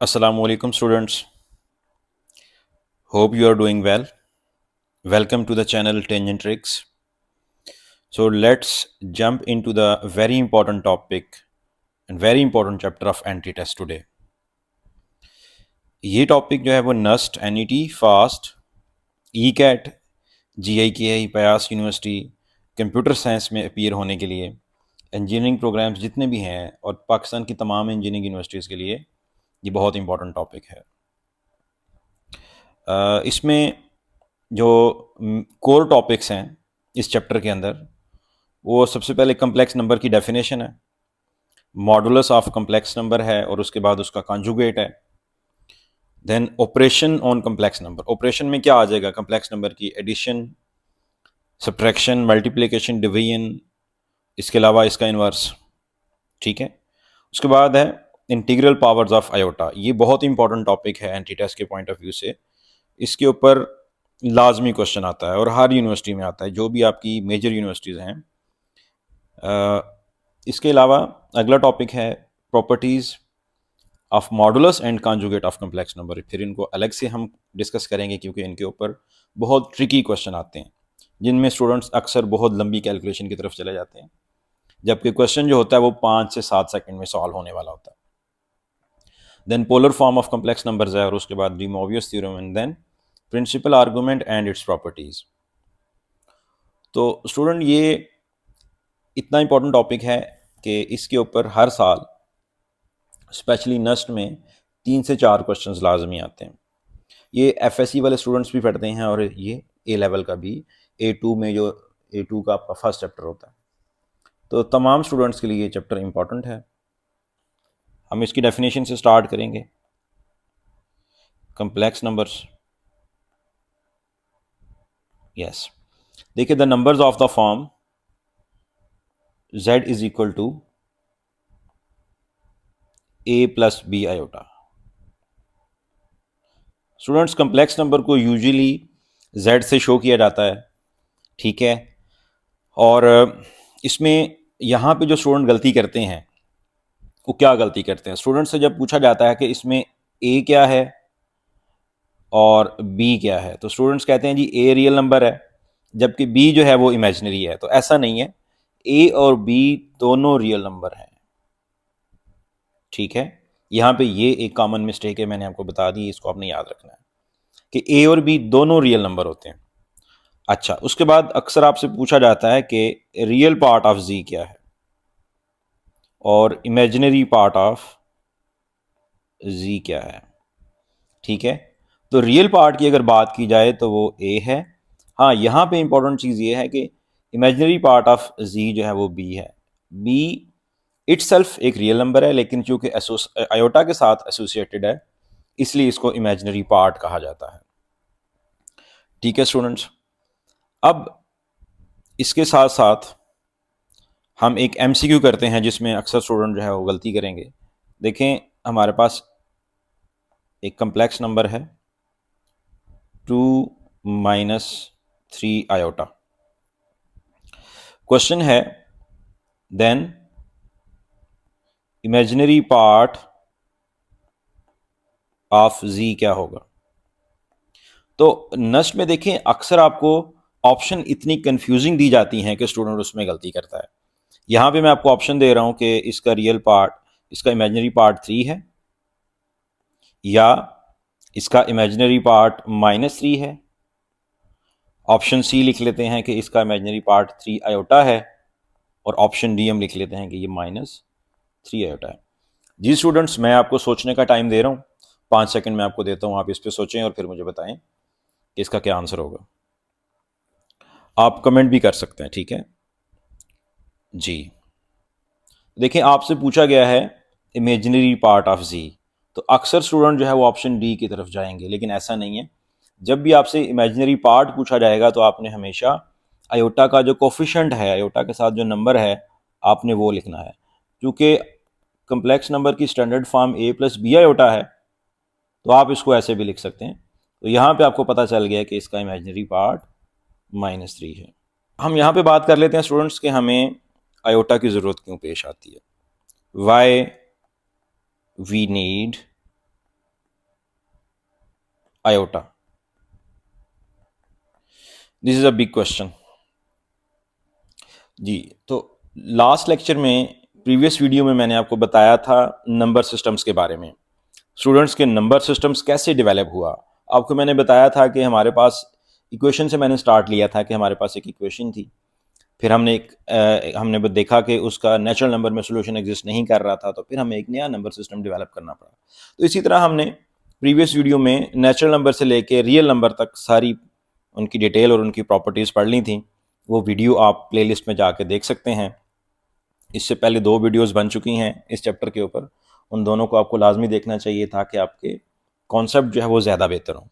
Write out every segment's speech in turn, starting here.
Assalamu alaikum students. Hope you are doing well. Welcome to the channel Tangent Tricks. So let's jump into the very important topic and very important chapter of anti-test today. ये topic जो है वो NUST NET FAST E CAT GIKI PIEAS university computer science में appear होने के लिए engineering programmes जितने भी हैं और पाकिस्तान की तमाम इंजीनियरिंग यूनिवर्सिटीज़ के लिए ये बहुत इंपॉर्टेंट टॉपिक है। इसमें जो कोर टॉपिक्स हैं इस चैप्टर के अंदर, वो सबसे पहले कम्प्लेक्स नंबर की डेफिनेशन है, मॉडुलस ऑफ कम्प्लेक्स नंबर है और उसके बाद उसका कॉन्जुगेट है। Then operation on complex number, operation में क्या आ जाएगा, कम्प्लेक्स नंबर की एडिशन, सब्ट्रैक्शन, मल्टीप्लिकेशन, डिवीजन, इसके अलावा इसका इन्वर्स। ठीक है, उसके बाद है इंटीग्रल पावर्स ऑफ आयोटा। ये बहुत इंपॉर्टेंट टॉपिक है एंटी टेस्ट के पॉइंट ऑफ व्यू से। इसके ऊपर लाजमी क्वेश्चन आता है और हर यूनिवर्सिटी में आता है, जो भी आपकी मेजर यूनिवर्सिटीज़ हैं। इसके अलावा अगला टॉपिक है properties of modulus and conjugate of complex number. फिर इनको अलग से हम डिस्कस करेंगे क्योंकि इनके ऊपर बहुत ट्रिकी क्वेश्चन आते हैं जिनमें स्टूडेंट्स अक्सर बहुत लंबी कैलकुलेशन की तरफ चले जाते हैं, जबकि क्वेश्चन जो होता है वो 5 से 7 सेकंड में सॉल्व होने वाला होता है। Then polar form of complex numbers है और उसके बाद de Moivre's theorem and then principal argument and its properties. तो स्टूडेंट ये इतना इंपॉर्टेंट टॉपिक है कि इसके ऊपर हर साल स्पेशली नस्ट में 3 से 4 क्वेश्चंस लाजमी आते हैं। ये FSC वाले स्टूडेंट्स भी पढ़ते हैं और ये A लेवल का भी, A2 में जो A2 का आपका फर्स्ट चैप्टर होता है। तो तमाम स्टूडेंट्स के लिए ये चैप्टर इंपॉर्टेंट है। हम इसकी डेफिनेशन से स्टार्ट करेंगे। कम्प्लेक्स नंबर्स, यस, देखिए the numbers of the form Z is equal to A plus B iota. Students complex number को यूजुअली Z से शो किया जाता है, ठीक है। और इसमें यहाँ पे जो स्टूडेंट गलती करते हैं वो क्या गलती करते हैं, स्टूडेंट से जब पूछा जाता है कि इसमें A क्या है और B क्या है, तो स्टूडेंट्स कहते हैं जी A रियल नंबर है जबकि B जो है वो इमेजिनरी है। तो ऐसा नहीं है, A और B दोनों रियल नंबर हैं, ठीक है। यहाँ पे ये एक कॉमन मिस्टेक है, मैंने आपको बता दी, इसको आपने याद रखना है कि A और B दोनों रियल नंबर होते हैं। अच्छा, उसके बाद अक्सर आपसे पूछा जाता है कि रियल पार्ट ऑफ Z क्या है और इमेजिनरी पार्ट ऑफ Z क्या है, ठीक है। तो रियल पार्ट की अगर बात की जाए तो वो A है। हाँ, यहाँ पे इंपॉर्टेंट चीज़ ये है कि इमेजिनरी पार्ट ऑफ Z जो है वो B है। B इटसेल्फ एक रियल नंबर है, लेकिन चूंकि आयोटा के साथ एसोसिएटेड है इसलिए इसको इमेजिनरी पार्ट कहा जाता है, ठीक है स्टूडेंट्स। अब इसके साथ साथ हम एक MCQ करते हैं जिसमें अक्सर स्टूडेंट जो है वो गलती करेंगे। देखें, हमारे पास एक कम्प्लेक्स नंबर है 2 माइनस 3 आयोटा। क्वेश्चन है then imaginary part of Z क्या होगा। तो नस्ट में देखें अक्सर आपको ऑप्शन इतनी कंफ्यूजिंग दी जाती हैं कि स्टूडेंट उसमें गलती करता है। यहाँ पे मैं आपको ऑप्शन दे रहा हूँ कि इसका रियल पार्ट, इसका इमेजिनरी पार्ट 3 है या इसका इमेजिनरी पार्ट -3 है। ऑप्शन C लिख लेते हैं कि इसका इमेजिनरी पार्ट 3 आयोटा है और ऑप्शन D हम लिख लेते हैं कि ये -3 आयोटा है। जी स्टूडेंट्स, मैं आपको सोचने का टाइम दे रहा हूँ, 5 सेकंड मैं आपको देता हूँ, आप इस पर सोचें और फिर मुझे बताएं कि इसका क्या आंसर होगा। आप कमेंट भी कर सकते हैं, ठीक है जी। देखिए, आपसे पूछा गया है इमेजिनरी पार्ट ऑफ Z, तो अक्सर स्टूडेंट जो है वो ऑप्शन D की तरफ जाएंगे, लेकिन ऐसा नहीं है। जब भी आपसे इमेजिनरी पार्ट पूछा जाएगा तो आपने हमेशा आयोटा का जो कोफिशिएंट है, आयोटा के साथ जो नंबर है, आपने वो लिखना है। क्योंकि कम्प्लेक्स नंबर की standard form A plus B iota है, तो आप इसको ऐसे भी लिख सकते हैं। तो यहाँ पे आपको पता चल गया कि इसका इमेजिनरी पार्ट -3 है। हम यहाँ पे बात कर लेते हैं स्टूडेंट्स कि हमें आयोटा की ज़रूरत क्यों पेश आती है। Why we need iota? This is a big question जी। तो लास्ट लेक्चर में, प्रीवियस वीडियो में मैंने आपको बताया था नंबर सिस्टम्स के बारे में, स्टूडेंट्स के नंबर सिस्टम्स कैसे डेवलप हुआ। आपको मैंने बताया था कि हमारे पास इक्वेशन से मैंने स्टार्ट लिया था कि हमारे पास एक इक्वेशन थी, फिर हमने देखा कि उसका नेचुरल नंबर में सोल्यूशन एग्जिस्ट नहीं कर रहा था, तो फिर हमें एक नया नंबर सिस्टम डेवलप करना पड़ा। तो इसी तरह हमने प्रीवियस वीडियो में नेचुरल नंबर से लेके रियल नंबर तक सारी उनकी डिटेल और उनकी प्रॉपर्टीज़ पढ़ ली थी। वो वीडियो आप प्लेलिस्ट में जाके देख सकते हैं। इससे पहले 2 वीडियोस बन चुकी हैं इस चैप्टर के ऊपर, उन दोनों को आपको लाजमी देखना चाहिए ताकि आपके कॉन्सेप्ट जो है वो ज़्यादा बेहतर हों।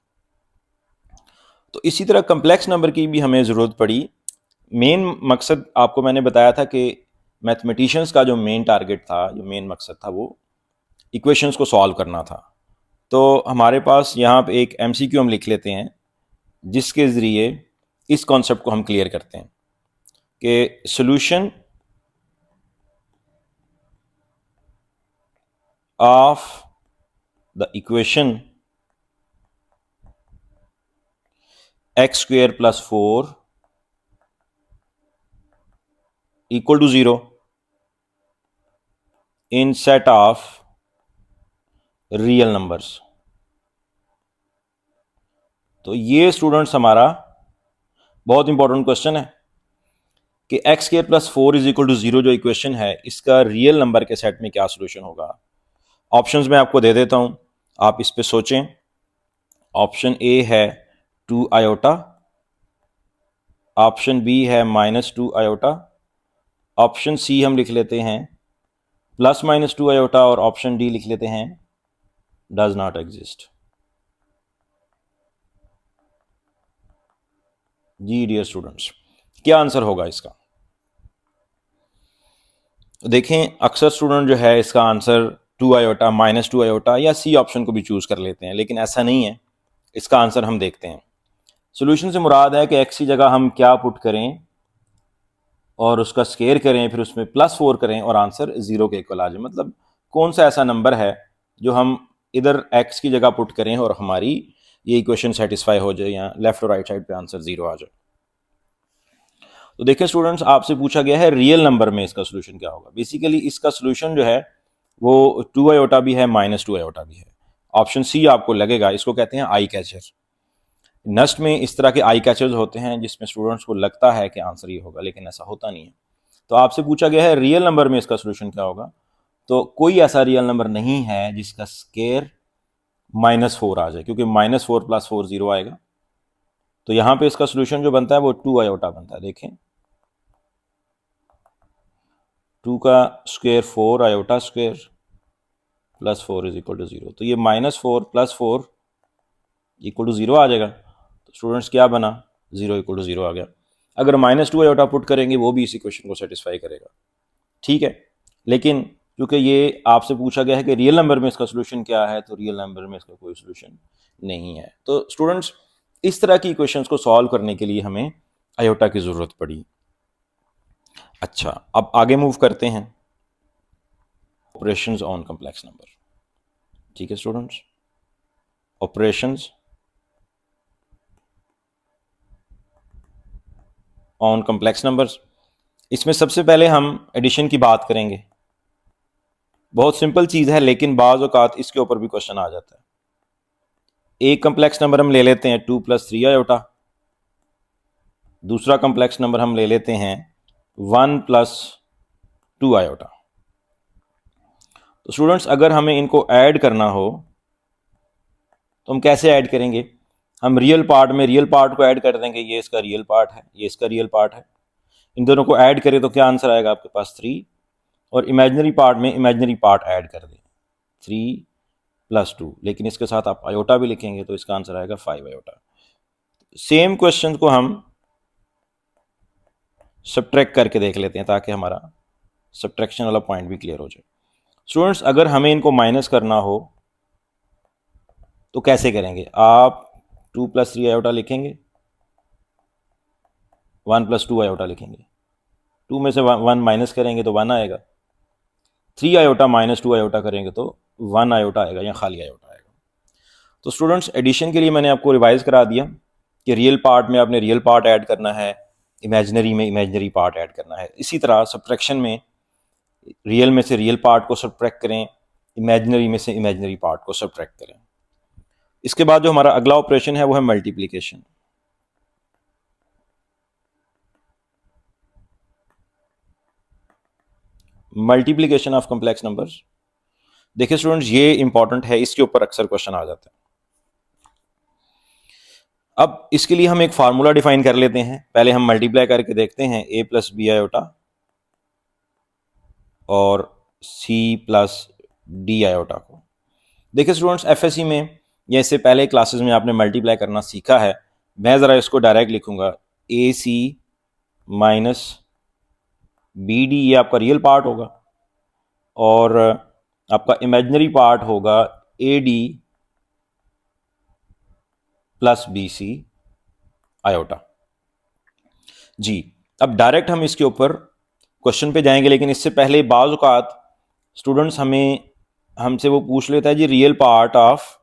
तो इसी तरह कम्प्लेक्स नंबर की भी हमें ज़रूरत पड़ी। मेन मकसद आपको मैंने बताया था कि मैथमेटिशियंस का जो मेन टारगेट था, जो मेन मकसद था, वो इक्वेशंस को सॉल्व करना था। तो हमारे पास यहाँ पे एक एमसीक्यू हम लिख लेते हैं जिसके ज़रिए इस कॉन्सेप्ट को हम क्लियर करते हैं कि solution of the equation X square plus 4 equal to 0 in set of real numbers. तो ये स्टूडेंट्स हमारा बहुत इंपॉर्टेंट क्वेश्चन है कि X square plus 4 is equal to 0 जो इक्वेशन है, इसका रियल नंबर के सेट में क्या सोल्यूशन होगा। ऑप्शंस मैं आपको दे देता हूं, आप इस पे सोचें। ऑप्शन ए है 2 आयोटा, ऑप्शन बी है -2 आयोटा, ऑप्शन सी हम लिख लेते हैं +-2 आयोटा, और ऑप्शन डी लिख लेते हैं डज नॉट एग्जिस्ट। जी डियर स्टूडेंट्स, क्या आंसर होगा इसका? देखें, अक्सर स्टूडेंट जो है इसका आंसर 2 आयोटा, -2 आयोटा या सी ऑप्शन को भी चूज कर लेते हैं, लेकिन ऐसा नहीं है। इसका आंसर हम देखते हैं। सोल्यूशन से मुराद है कि एक्स की जगह हम क्या पुट करें और उसका स्केयर करें, फिर उसमें +4 करें और आंसर 0 के इक्वल आ जाए। मतलब कौन सा ऐसा नंबर है जो हम इधर एक्स की जगह पुट करें और हमारी ये इक्वेशन सेटिस्फाई हो जाए, या लेफ्ट और राइट साइड पे आंसर 0 आ जाए। तो देखिए स्टूडेंट्स, आपसे पूछा गया है रियल नंबर में इसका सोल्यूशन क्या होगा। बेसिकली इसका सोल्यूशन जो है वो 2 आयोटा भी है, -2 आयोटा भी है। ऑप्शन सी आपको लगेगा, इसको कहते हैं आई कैचर। नेक्स्ट में इस तरह के आई कैचर्स होते हैं जिसमें स्टूडेंट्स को लगता है कि आंसर ये होगा, लेकिन ऐसा होता नहीं है। तो आपसे पूछा गया है रियल नंबर में इसका सोल्यूशन क्या होगा, तो कोई ऐसा रियल नंबर नहीं है जिसका स्केयर -4 आ जाए, क्योंकि -4 + 4 0 आएगा। तो यहां पे इसका सोल्यूशन जो बनता है वो 2 आयोटा बनता है। देखें, 2 का square 4 iota square +4 is equal to 0। तो ये -4 + 4 इक्वल टू 0 आ जाएगा। तो स्टूडेंट्स क्या बना, 0 इक्वल टू 0 आ गया। अगर -2 आयोटा पुट करेंगे वो भी इस इक्वेशन को सेटिस्फाई करेगा, ठीक है। लेकिन क्योंकि ये आपसे पूछा गया है कि रियल नंबर में इसका सोल्यूशन क्या है, तो रियल नंबर में इसका कोई सोल्यूशन नहीं है। तो स्टूडेंट्स, इस तरह की इक्वेशंस को सॉल्व करने के लिए हमें आयोटा की ज़रूरत पड़ी। अच्छा, अब आगे मूव करते हैं ऑपरेशंस ऑन कम्प्लेक्स नंबर। ठीक है students, operations on complex numbers. इसमें सबसे पहले हम एडिशन की बात करेंगे। बहुत सिंपल चीज़ है, लेकिन बाज़ औक़ात इसके ऊपर भी क्वेश्चन आ जाता है। एक कम्प्लेक्स नंबर हम ले लेते हैं 2 + 3 आयोटा, दूसरा कम्प्लेक्स नंबर हम ले लेते हैं 1 + 2 आयोटा। तो स्टूडेंट्स, अगर हमें इनको ऐड करना हो तो हम कैसे ऐड करेंगे? हम रियल पार्ट को ऐड कर देंगे। ये इसका रियल पार्ट है, ये इसका रियल पार्ट है। इन दोनों को ऐड करें तो क्या आंसर आएगा आपके पास 3, और इमेजिनरी पार्ट में इमेजिनरी पार्ट ऐड कर दें 3 + 2, लेकिन इसके साथ आप आयोटा भी लिखेंगे तो इसका आंसर आएगा 5 आयोटा। सेम क्वेश्चन को हम सब्ट्रैक्ट करके देख लेते हैं ताकि हमारा सब्ट्रैक्शन वाला पॉइंट भी क्लियर हो जाए। स्टूडेंट्स, अगर हमें इनको माइनस करना हो तो कैसे करेंगे? आप 2 + 3 आयोटा लिखेंगे, 1 + 2 आयोटा लिखेंगे। 2 में से 1 माइनस करेंगे तो 1 आएगा। 3 आयोटा -2 आयोटा करेंगे तो 1 आयोटा आएगा या खाली आयोटा आएगा। तो स्टूडेंट्स एडिशन के लिए मैंने आपको रिवाइज करा दिया कि रियल पार्ट में आपने रियल पार्ट ऐड करना है, इमेजिनरी में इमेजिनरी पार्ट ऐड करना है। इसी तरह सब्ट्रैक्शन में रियल में से रियल पार्ट को सब्ट्रैक्ट करें, इमेजिनरी में से इमेजिनरी पार्ट को सब्ट्रैक्ट करें। इसके बाद जो हमारा अगला ऑपरेशन है वो है multiplication. Multiplication of complex numbers. देखिए स्टूडेंट्स, ये इंपॉर्टेंट है, इसके ऊपर अक्सर क्वेश्चन आ जाते हैं। अब इसके लिए हम एक फार्मूला डिफाइन कर लेते हैं। पहले हम मल्टीप्लाई करके देखते हैं a प्लस बी आयोटा और c प्लस डी आयोटा को। देखिए स्टूडेंट्स, एफएससी में या इससे पहले क्लासेस में आपने मल्टीप्लाई करना सीखा है। मैं ज़रा इसको डायरेक्ट लिखूंगा, ए सी माइनस बी डी, ये आपका रियल पार्ट होगा और आपका इमेजिनरी पार्ट होगा A D plus B C iota. जी, अब डायरेक्ट हम इसके ऊपर क्वेश्चन पे जाएंगे, लेकिन इससे पहले बाज़ औक़ात स्टूडेंट्स हमसे वो पूछ लेता है जी real part of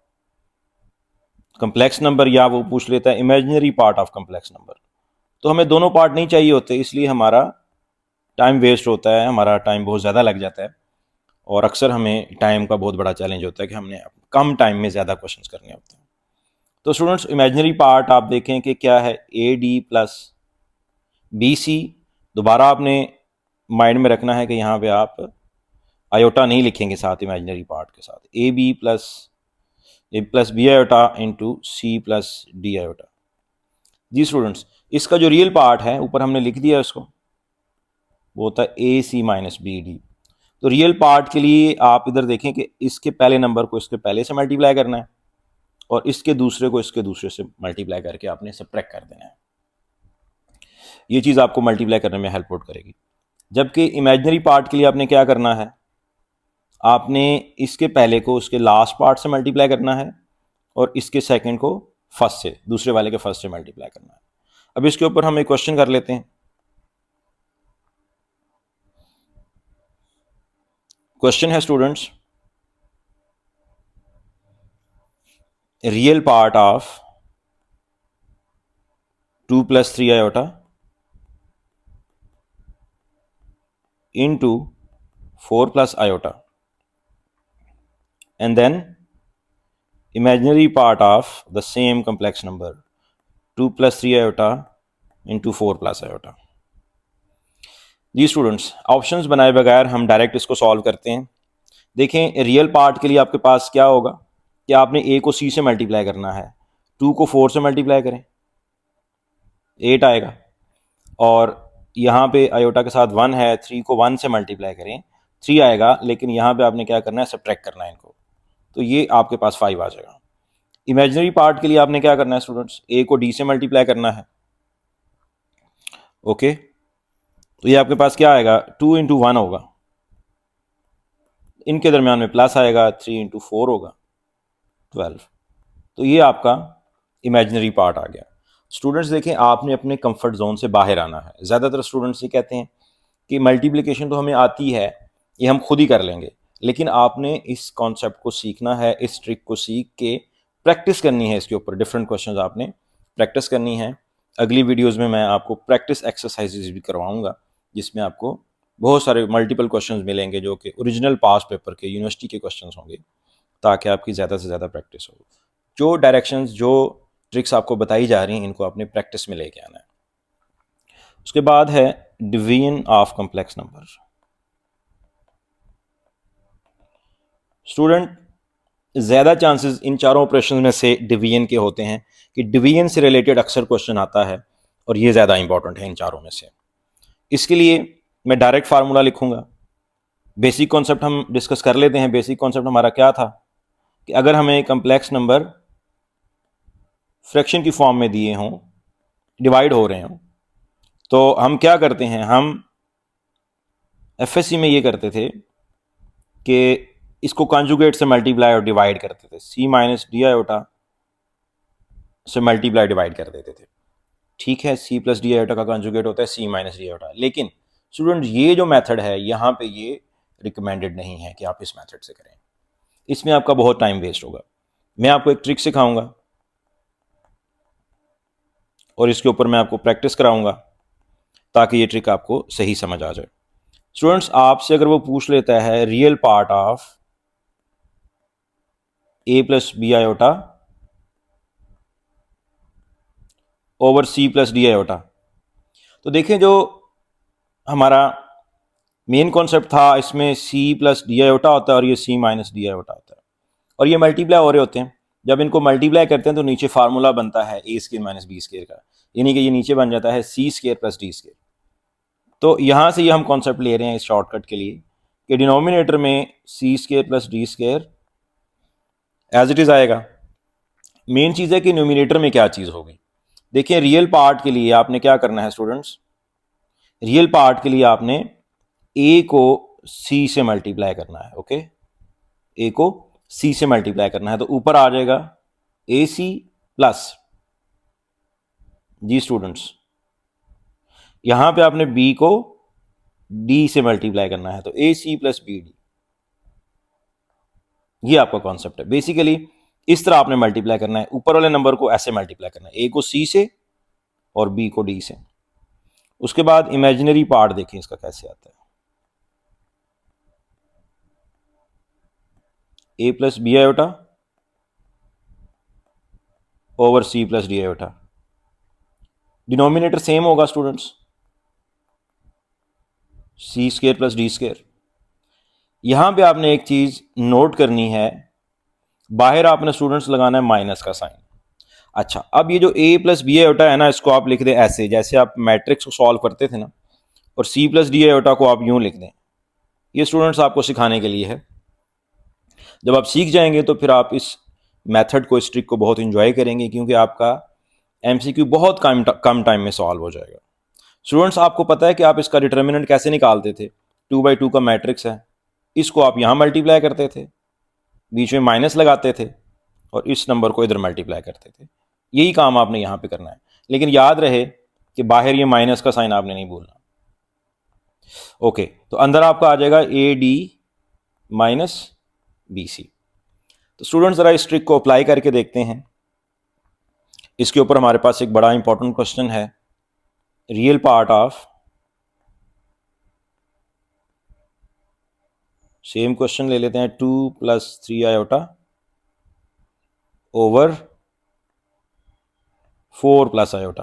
complex number, या वो पूछ लेता है imaginary part of complex number. तो हमें दोनों पार्ट नहीं चाहिए होते, इसलिए हमारा टाइम वेस्ट होता है, हमारा टाइम बहुत ज़्यादा लग जाता है और अक्सर हमें टाइम का बहुत बड़ा चैलेंज होता है कि हमने कम टाइम में ज़्यादा क्वेश्चंस करने होते हैं। तो स्टूडेंट्स, इमेजिनरी पार्ट आप देखें कि क्या है, A D plus B C. दोबारा आपने माइंड में रखना है कि यहाँ पे आप आयोटा नहीं लिखेंगे साथ इमेजिनरी पार्ट के साथ, A plus B iota into C plus D iota. जी स्टूडेंट्स, इसका जो रियल पार्ट है ऊपर हमने लिख दिया इसको, वो होता है ए सी माइनस बी डी। तो रियल पार्ट के लिए आप इधर देखें कि इसके पहले नंबर को इसके पहले से मल्टीप्लाई करना है और इसके दूसरे को इसके दूसरे से मल्टीप्लाई करके आपने सब्ट्रैक्ट कर देना है। ये चीज़ आपको मल्टीप्लाई करने में हेल्प आउट करेगी। जबकि इमेजिनरी पार्ट के लिए आपने क्या करना है, आपने इसके पहले को उसके लास्ट पार्ट से मल्टीप्लाई करना है और इसके सेकंड को फर्स्ट से, दूसरे वाले के फर्स्ट से मल्टीप्लाई करना है। अब इसके ऊपर हम एक क्वेश्चन कर लेते हैं। क्वेश्चन है students, real part of 2 plus 3 iota into 4 plus iota, and then imaginary part of the same complex number 2 plus 3 iota into 4 plus iota। Ji students, options बनाए बगैर हम डायरेक्ट इसको सॉल्व करते हैं। देखें, रियल पार्ट के लिए आपके पास क्या होगा कि आपने a को c से मल्टीप्लाई करना है, 2 को 4 से मल्टीप्लाई करें 8 आएगा, और यहाँ पे आयोटा के साथ 1 है, 3 को 1 से मल्टीप्लाई करें 3 आएगा, लेकिन यहाँ पे आपने क्या करना है, सब्ट्रैक्ट करना है इनको, तो ये आपके पास 5 आ जाएगा। इमेजिनरी पार्ट के लिए आपने क्या करना है स्टूडेंट्स, a को d से मल्टीप्लाई करना है। ओके, तो ये आपके पास क्या आएगा, 2 इंटू 1 होगा, इनके दरमियान में प्लस आएगा, 3 इंटू 4 होगा 12। तो ये आपका इमेजिनरी पार्ट आ गया। स्टूडेंट्स देखें, आपने अपने कंफर्ट जोन से बाहर आना है। ज़्यादातर स्टूडेंट्स ये कहते हैं कि मल्टीप्लिकेशन तो हमें आती है, ये हम खुद ही कर लेंगे, लेकिन आपने इस कॉन्सेप्ट को सीखना है, इस ट्रिक को सीख के प्रैक्टिस करनी है, इसके ऊपर डिफरेंट क्वेश्चंस आपने प्रैक्टिस करनी है। अगली वीडियोज़ में मैं आपको प्रैक्टिस एक्सरसाइजेज भी करवाऊँगा, जिसमें आपको बहुत सारे मल्टीपल क्वेश्चंस मिलेंगे जो कि ओरिजिनल पास पेपर के यूनिवर्सिटी के क्वेश्चंस होंगे, ताकि आपकी ज़्यादा से ज़्यादा प्रैक्टिस हो। जो डायरेक्शंस, जो ट्रिक्स आपको बताई जा रही हैं, इनको आपने प्रैक्टिस में लेके आना है। उसके बाद है division of complex number. Student, ज़्यादा चांसेस इन चारों ऑपरेशन में से डिवीजन के होते हैं कि डिवीजन से रिलेटेड अक्सर क्वेश्चन आता है, और ये ज़्यादा इंपॉर्टेंट है इन चारों में से। इसके लिए मैं डायरेक्ट फार्मूला लिखूंगा। बेसिक कॉन्सेप्ट हम डिस्कस कर लेते हैं। बेसिक कॉन्सेप्ट हमारा क्या था कि अगर हमें कम्प्लेक्स नंबर फ्रैक्शन की फॉर्म में दिए हों, डिवाइड हो रहे हों, तो हम क्या करते हैं, हम एफएससी में ये करते थे कि इसको कॉन्जुगेट से मल्टीप्लाई और डिवाइड करते थे, सी माइनस डी आयोटा से मल्टीप्लाई डिवाइड कर देते थे। ठीक है, सी प्लस डी आयोटा का कॉन्जुगेट होता है सी माइनस डी आयोटा। लेकिन स्टूडेंट, ये जो मेथड है यहाँ पे ये रिकमेंडेड नहीं है कि आप इस मेथड से करें, इसमें आपका बहुत टाइम वेस्ट होगा। मैं आपको एक ट्रिक सिखाऊंगा और इसके ऊपर मैं आपको प्रैक्टिस कराऊंगा ताकि ये ट्रिक आपको सही समझ आ जाए। स्टूडेंट्स, आपसे अगर वो पूछ लेता है real part of a plus B iota over c plus D iota, तो देखें जो हमारा मेन कॉन्सेप्ट था इसमें c प्लस डी आयोटा होता है और ये c माइनस डी आयोटा होता है और ये मल्टीप्लाई हो रहे होते हैं। जब इनको मल्टीप्लाई करते हैं तो नीचे फार्मूला बनता है a square minus B square का, यानी कि ये नीचे बन जाता है c square plus D square. तो यहाँ से ये हम कॉन्सेप्ट ले रहे हैं इस शॉर्टकट के लिए कि डिनोमिनेटर में c square plus D square as it is आएगा। मेन चीज़ है कि न्यूमिनेटर में क्या चीज़ होगी। देखिए रियल पार्ट के लिए आपने क्या करना है स्टूडेंट्स, रियल पार्ट के लिए आपने a को c से मल्टीप्लाई करना है। ओके, a को c से मल्टीप्लाई करना है तो ऊपर आ जाएगा ac प्लस, जी स्टूडेंट्स, यहां पे आपने b को d से मल्टीप्लाई करना है तो ac प्लस bd। ये आपका कॉन्सेप्ट है। बेसिकली इस तरह आपने मल्टीप्लाई करना है, ऊपर वाले नंबर को ऐसे मल्टीप्लाई करना है, a को c से और b को d से। उसके बाद इमेजिनरी पार्ट देखें इसका कैसे आता है, a plus B iota over c plus D iota. Denominator same होगा students, c square plus D square. यहां पे आपने एक चीज नोट करनी है, बाहर आपने स्टूडेंट्स लगाना है माइनस का साइन। अच्छा, अब ये जो a प्लस बी आयोटा है ना, इसको आप लिख दें ऐसे जैसे आप मैट्रिक्स को सॉल्व करते थे ना, और c प्लस डी आयोटा को आप यूं लिख दें। ये स्टूडेंट्स आपको सिखाने के लिए है। जब आप सीख जाएंगे तो फिर आप इस मेथड को, इस ट्रिक को बहुत इंजॉय करेंगे क्योंकि आपका एमसीक्यू बहुत कम टाइम में सॉल्व हो जाएगा। स्टूडेंट्स, आपको पता है कि आप इसका डिटर्मिनेंट कैसे निकालते थे? 2/2 का मैट्रिक्स है, इसको आप यहाँ मल्टीप्लाई करते थे, बीच में माइनस लगाते थे और इस नंबर को इधर मल्टीप्लाई करते थे। यही काम आपने यहाँ पे करना है, लेकिन याद रहे कि बाहर ये माइनस का साइन आपने नहीं भूलना। ओके, तो अंदर आपका आ जाएगा A D minus B C. तो स्टूडेंट्स ज़रा इस ट्रिक को अप्लाई करके देखते हैं। इसके ऊपर हमारे पास एक बड़ा इंपॉर्टेंट क्वेश्चन है, real part of, same question ले लेते हैं, 2 plus 3 iota over 4 plus iota.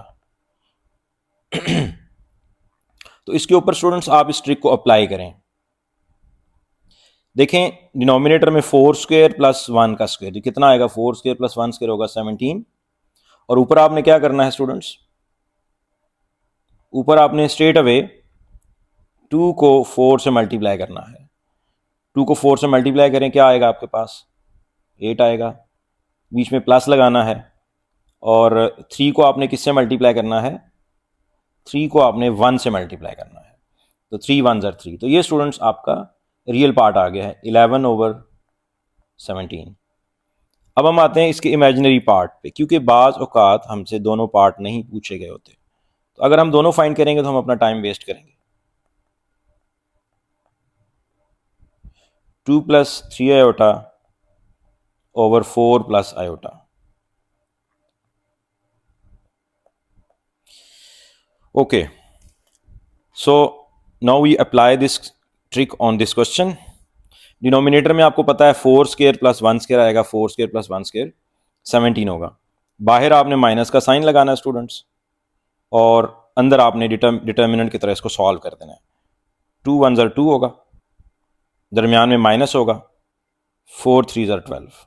तो इसके ऊपर स्टूडेंट्स आप इस ट्रिक को अप्लाई करें। देखें डिनोमिनेटर में 4 स्क्वायर प्लस 1 का स्क्वायर, कितना आएगा? 4 स्क्वायर प्लस 1 स्क्वायर होगा 17। और ऊपर आपने क्या करना है स्टूडेंट्स, ऊपर आपने स्ट्रेट अवे 2 को 4 से मल्टीप्लाई करना है। 2 को 4 से मल्टीप्लाई करें, क्या आएगा आपके पास? 8 आएगा। बीच में प्लस लगाना है और 3 को आपने किससे मल्टीप्लाई करना है? 3 को आपने 1 से मल्टीप्लाई करना है, तो 3 1 ज़र 3। तो ये स्टूडेंट्स आपका रियल पार्ट आ गया है 11 ओवर 17। अब हम आते हैं इसके इमेजिनरी पार्ट पे, क्योंकि बाज़ औक़ात हमसे दोनों पार्ट नहीं पूछे गए होते, तो अगर हम दोनों फाइंड करेंगे तो हम अपना टाइम वेस्ट करेंगे। 2 plus 3 iota over 4 plus iota. Okay, so now we apply this trick on this question. Denominator में आपको पता है 4 स्क्वायर प्लस 1 स्क्वायर आएगा, 4 स्क्वायर प्लस 1 स्क्वायर 17 होगा। बाहर आपने माइनस का साइन लगाना है स्टूडेंट्स, और अंदर आपने डिटर्मिनेंट की तरह इसको सॉल्व कर देना है। 2 1 ज़र 2 होगा, दरमियान में माइनस होगा, 4 3 ज़र 12।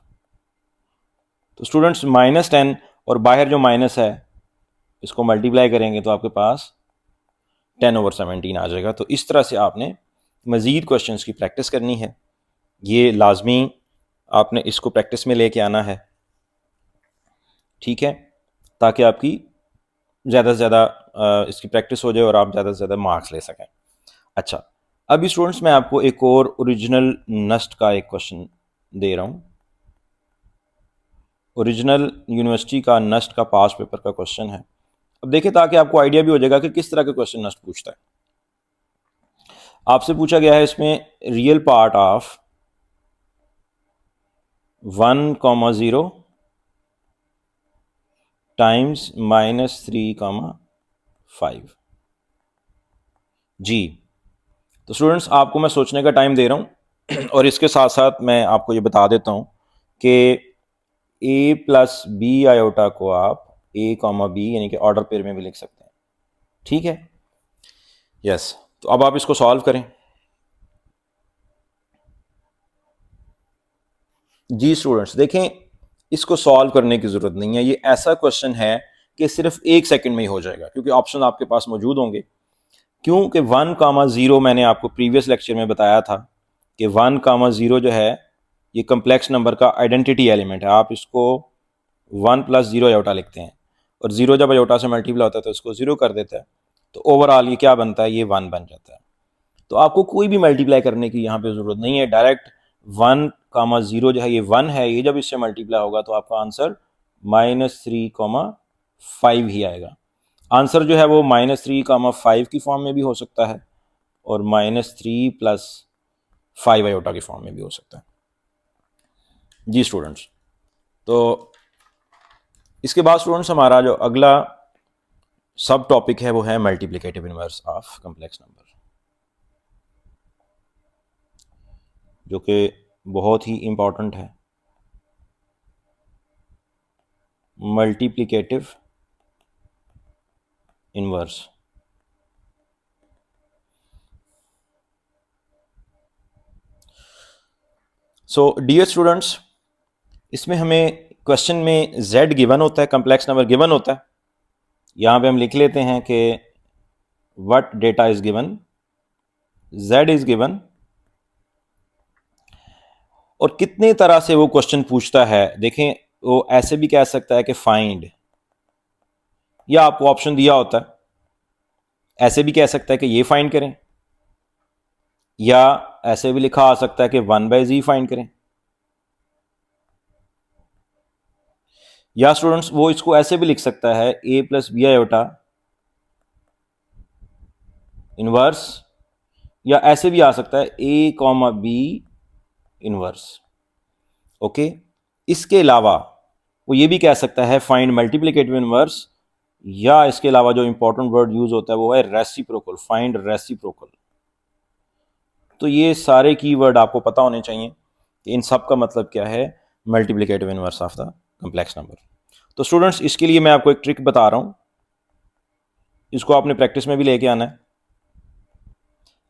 तो स्टूडेंट्स -10 और बाहर जो माइनस है इसको मल्टीप्लाई करेंगे तो आपके पास 10 ओवर 17 आ जाएगा। तो इस तरह से आपने मज़ीद क्वेश्चंस की प्रैक्टिस करनी है, ये लाजमी आपने इसको प्रैक्टिस में लेके आना है, ठीक है, ताकि आपकी ज़्यादा से ज़्यादा इसकी प्रैक्टिस हो जाए और आप ज़्यादा से ज़्यादा मार्क्स ले सकें। अच्छा, अभी स्टूडेंट्स मैं आपको एक और ओरिजिनल नस्ट का एक क्वेश्चन दे रहा हूँ। ओरिजिनल यूनिवर्सिटी का नस्ट का पास पेपर का क्वेश्चन है। अब देखिए, ताकि आपको आइडिया भी हो जाएगा कि किस तरह के क्वेश्चन नस्ट पूछता है। आपसे पूछा गया है इसमें रियल पार्ट ऑफ 1,0 टाइम्स -3, 5 जी। तो स्टूडेंट्स आपको मैं सोचने का टाइम दे रहा हूँ और इसके साथ साथ मैं आपको ये बता देता हूँ कि a प्लस बी आयोटा को आप a कॉमा बी यानी कि ऑर्डर पेयर में भी लिख सकते हैं। ठीक है, यस। तो अब आप इसको सॉल्व करें। जी स्टूडेंट्स देखें, इसको सॉल्व करने की ज़रूरत नहीं है। ये ऐसा क्वेश्चन है कि सिर्फ 1 सेकंड में ही हो जाएगा क्योंकि ऑप्शन आपके पास मौजूद होंगे। क्योंकि 1, 0 मैंने आपको प्रीवियस लेक्चर में बताया था कि 1, 0 जो है ये कम्प्लेक्स नंबर का आइडेंटिटी एलिमेंट है। आप इसको 1 + 0 आयोटा लिखते हैं और 0 जब आयोटा से मल्टीप्लाई होता है तो इसको 0 कर देता है, तो ओवरऑल ये क्या बनता है, ये 1 बन जाता है। तो आपको कोई भी मल्टीप्लाई करने की यहाँ पे ज़रूरत नहीं है, डायरेक्ट 1, 0 जो है ये 1 है, ये जब इससे मल्टीप्लाई होगा तो आपका आंसर -3, 5 ही आएगा। आंसर जो है वो -3, 5 की फॉर्म में भी हो सकता है और -3 + 5 आयोटा की फॉर्म में भी हो सकता है। जी स्टूडेंट्स, तो इसके बाद स्टूडेंट्स हमारा जो अगला सब टॉपिक है वो है multiplicative inverse of complex number, जो कि बहुत ही इंपॉर्टेंट है। Multiplicative inverse. So dear students, इसमें हमें क्वेश्चन में z गिवन होता है, कम्प्लेक्स नंबर गिवन होता है। यहाँ पे हम लिख लेते हैं कि what data is given, z is given, और कितने तरह से वो क्वेश्चन पूछता है। देखें, वो ऐसे भी कह सकता है कि फाइंड, या आपको ऑप्शन दिया होता है, ऐसे भी कह सकता है कि ये फाइंड करें, या ऐसे भी लिखा आ सकता है कि 1/z फाइंड करें, या स्टूडेंट्स वो इसको ऐसे भी लिख सकता है a + b आयोटा इनवर्स, या ऐसे भी आ सकता है a, b इनवर्स। ओके, इसके अलावा वो ये भी कह सकता है फाइंड मल्टीप्लिकेटिव इनवर्स, या इसके अलावा जो इंपॉर्टेंट वर्ड यूज होता है वो है रेसिप्रोकल, फाइंड रेसिप्रोकल। तो ये सारे कीवर्ड आपको पता होने चाहिए कि इन सब का मतलब क्या है, multiplicative inverse of the complex number. तो स्टूडेंट्स इसके लिए मैं आपको एक ट्रिक बता रहा हूं, इसको आपने प्रैक्टिस में भी लेके आना है।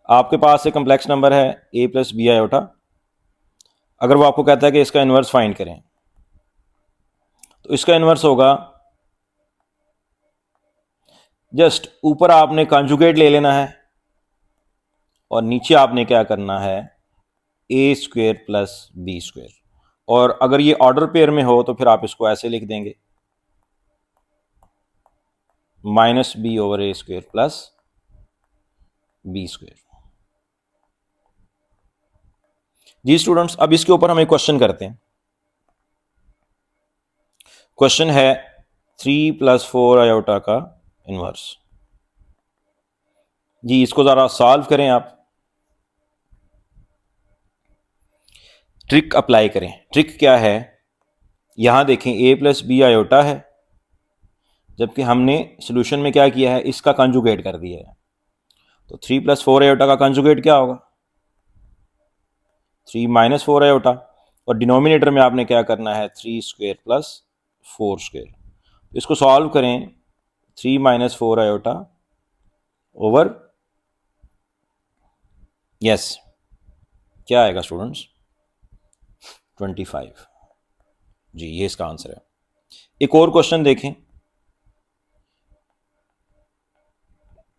आपके पास एक कम्प्लेक्स नंबर है a + b आयोटा, अगर वो आपको कहता है कि इसका इन्वर्स फाइंड करें, तो इसका इन्वर्स होगा, जस्ट ऊपर आपने कॉन्जुगेट ले लेना है और नीचे आपने क्या करना है, a² + b²। और अगर ये ऑर्डर पेयर में हो तो फिर आप इसको ऐसे लिख देंगे, -b/a² + b²। जी स्टूडेंट्स, अब इसके ऊपर हम एक क्वेश्चन करते हैं। क्वेश्चन है 3 + 4 आयोटा का इनवर्स। जी इसको जरा सॉल्व करें, आप ट्रिक अप्लाई करें। ट्रिक क्या है, यहां देखें a + b आयोटा है, जबकि हमने सॉल्यूशन में क्या किया है, इसका कंजुगेट कर दिया है। तो 3 + 4 आयोटा का कंजुगेट क्या होगा, 3 - 4 आयोटा, और डिनोमिनेटर में आपने क्या करना है, 3² + 4²। इसको सॉल्व करें, 3 - 4 आयोटा ओवर, यस क्या आएगा स्टूडेंट्स, 25। जी ये इसका आंसर है। एक और क्वेश्चन देखें,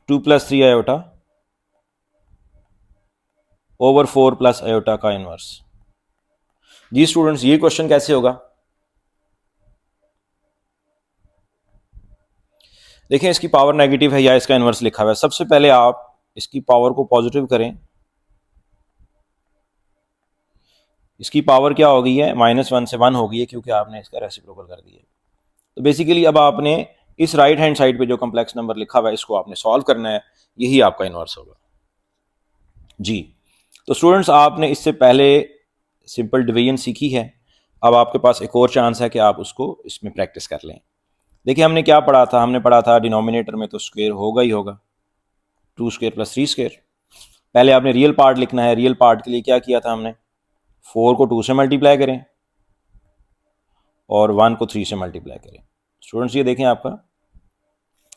2 + 3 आयोटा ओवर 4 + आयोटा का इनवर्स। जी स्टूडेंट्स ये क्वेश्चन कैसे होगा, देखें इसकी पावर नेगेटिव है या इसका इनवर्स लिखा हुआ है। सबसे पहले आप इसकी पावर को पॉजिटिव करें, इसकी पावर क्या हो गई है, -1 से 1 हो गई है क्योंकि आपने इसका रेसिप्रोकल कर दिया। तो बेसिकली अब आपने इस राइट हैंड साइड पे जो कम्प्लेक्स नंबर लिखा हुआ है इसको आपने सॉल्व करना है, यही आपका इनवर्स होगा। जी तो स्टूडेंट्स आपने इससे पहले सिंपल डिवीजन सीखी है, अब आपके पास एक और चांस है कि आप उसको इसमें प्रैक्टिस कर लें। देखिए हमने क्या पढ़ा था, हमने पढ़ा था डिनोमिनेटर में तो स्क्वायर होगा ही होगा, 2 स्क्वायर प्लस 3 स्क्वायर। पहले आपने रियल पार्ट लिखना है। रियल पार्ट के लिए क्या किया था हमने, 4 को 2 से मल्टीप्लाई करें और 1 को 3 से मल्टीप्लाई करें। स्टूडेंट्स ये देखें आपका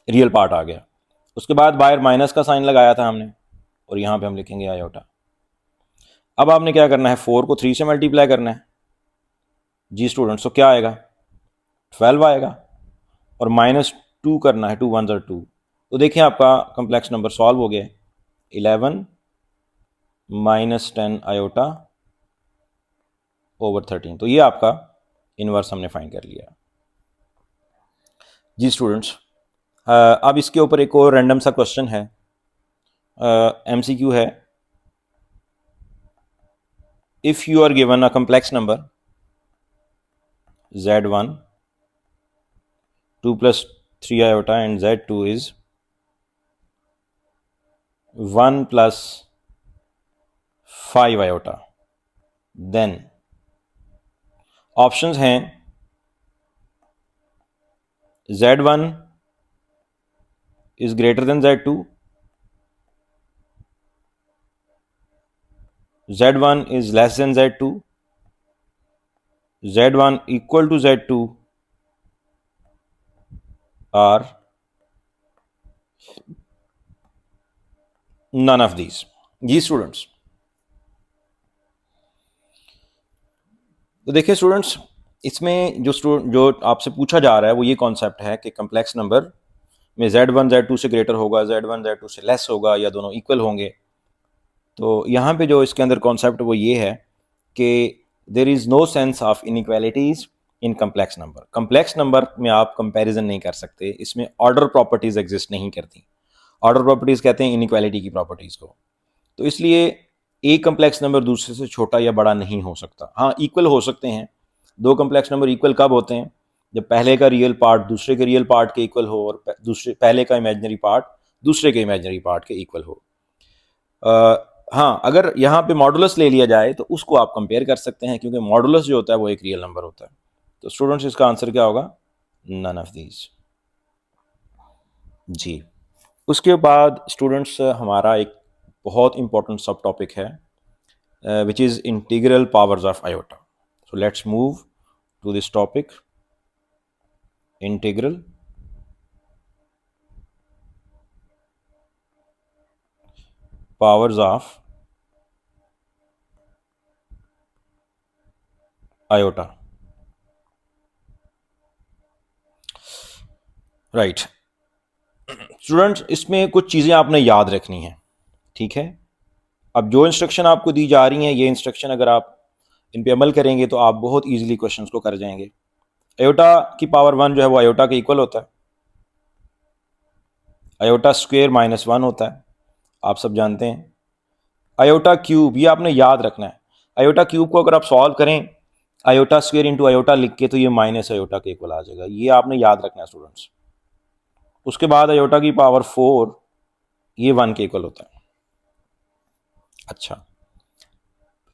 रियल पार्ट आ गया। उसके बाद बाहर माइनस का साइन लगाया था हमने और यहाँ पे हम लिखेंगे आयोटा। अब आपने क्या करना है, 4 को 3 से मल्टीप्लाई करना है जी स्टूडेंट्स, तो क्या आएगा, 12 आएगा और -2 करना है, 2 1 ज़र 2। तो देखिए आपका कम्प्लेक्स नंबर सॉल्व हो गया, 11 -10 आयोटा ओवर 13। तो ये आपका इनवर्स हमने फाइंड कर लिया जी स्टूडेंट्स। अब इसके ऊपर एक और रैंडम सा क्वेश्चन है, MCQ है। If you are given a complex number Z1 2 + 3 iota and Z2 is 1 + 5 iota, then options हैं Z1 is greater than Z2, Z1 is less than Z2, Z1 equal to Z2, or none of these। जी students, तो देखिए students, इसमें जो आपसे पूछा जा रहा है वो ये कॉन्सेप्ट है कि कम्प्लेक्स नंबर में Z1 Z2 से ग्रेटर होगा, Z1 Z2 से लेस होगा या दोनों इक्वल होंगे। तो यहाँ पे जो इसके अंदर कॉन्सेप्ट वो ये है कि there is no sense of inequalities in complex number. Complex number में आप कंपैरिजन नहीं कर सकते, इसमें ऑर्डर प्रॉपर्टीज़ एग्जिस्ट नहीं करती। ऑर्डर प्रॉपर्टीज़ कहते हैं इनइक्वालिटी की प्रॉपर्टीज़ को। तो इसलिए एक कम्प्लेक्स नंबर दूसरे से छोटा या बड़ा नहीं हो सकता। हाँ, इक्वल हो सकते हैं। दो कम्प्लेक्स नंबर इक्वल कब होते हैं, जब पहले का रियल पार्ट दूसरे के रियल पार्ट के इक्वल हो और पहले का इमेजिनरी पार्ट दूसरे के इमेजिनरी पार्ट के इक्वल हो। हाँ, अगर यहाँ पे मॉडुलस ले लिया जाए तो उसको आप कंपेयर कर सकते हैं, क्योंकि मॉडुलस जो होता है वो एक रियल नंबर होता है। तो स्टूडेंट्स इसका आंसर क्या होगा, नन ऑफ दीज जी। उसके बाद स्टूडेंट्स हमारा एक बहुत इंपॉर्टेंट सब टॉपिक है which is integral powers of iota. So let's move to this topic, integral powers of iota. Right students, इसमें कुछ चीज़ें आपने याद रखनी है, ठीक है। अब जो इंस्ट्रक्शन आपको दी जा रही हैं, ये इंस्ट्रक्शन अगर आप इन पे अमल करेंगे तो आप बहुत इजीली क्वेश्चंस को कर जाएंगे। आयोटा की पावर 1 जो है वो आयोटा के इक्वल होता है। आयोटा स्क्वायर -1 होता है, आप सब जानते हैं। आयोटा क्यूब, ये आपने याद रखना है। आयोटा क्यूब को अगर आप सॉल्व करें आयोटा स्क्वायर इंटू आयोटा लिख के, तो ये माइनस आयोटा के इक्वल आ जाएगा। ये आपने याद रखना है स्टूडेंट्स। उसके बाद आयोटा की पावर 4, ये 1 के इक्वल होता है। अच्छा,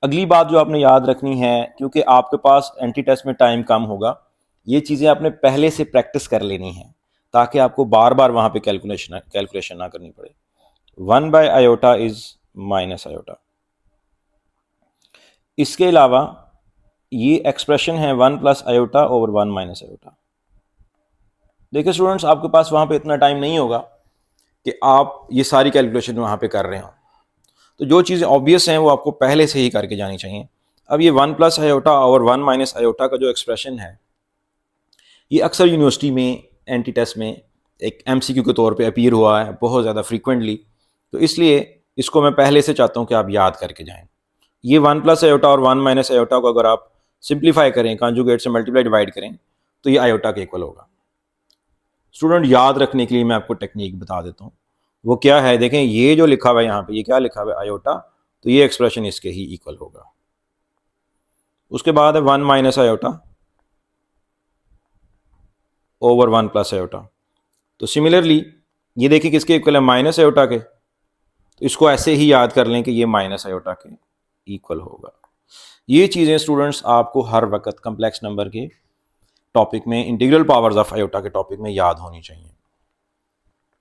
अगली बात जो आपने याद रखनी है, क्योंकि आपके पास एंटी टेस्ट में टाइम कम होगा, ये चीज़ें आपने पहले से प्रैक्टिस कर लेनी है ताकि आपको बार बार वहाँ पे कैलकुलेशन ना करनी पड़े। 1 by iota is minus iota. इसके अलावा ये एक्सप्रेशन है 1 + आयोटा ओवर 1 - आयोटा। देखिए स्टूडेंट्स, आपके पास वहाँ पे इतना टाइम नहीं होगा कि आप ये सारी कैलकुलेशन वहाँ पे कर रहे हो, तो जो चीज़ें ऑब्वियस हैं वो आपको पहले से ही करके जानी चाहिए। अब ये 1 + आयोटा और 1 - आयोटा का जो एक्सप्रेशन है, ये अक्सर यूनिवर्सिटी में एंटी टेस्ट में एक MCQ के तौर पे अपीयर हुआ है बहुत ज़्यादा फ्रीक्वेंटली। तो इसलिए इसको मैं पहले से चाहता हूँ कि आप याद करके जाएं। ये 1 + आयोटा और 1 - आयोटा को अगर आप सिंप्लीफाई करें, कॉन्जुगेट से मल्टीप्लाई डिवाइड करें, तो ये आयोटा के इक्वल होगा। स्टूडेंट याद रखने के लिए मैं आपको टेक्निक बता देता हूँ, वो क्या है। देखें, ये जो लिखा हुआ है यहाँ पे, ये क्या लिखा हुआ है, आयोटा, तो ये एक्सप्रेशन इसके ही इक्वल होगा। उसके बाद है 1 - आयोटा ओवर 1 + आयोटा। तो सिमिलरली ये देखिए किसके इक्वल है, माइनस आयोटा के। तो इसको ऐसे ही याद कर लें कि ये माइनस आयोटा के इक्वल होगा। ये चीज़ें स्टूडेंट्स आपको हर वक्त कम्प्लेक्स नंबर के टॉपिक में, इंटीग्रल पावर्स ऑफ आयोटा के टॉपिक में याद होनी चाहिए।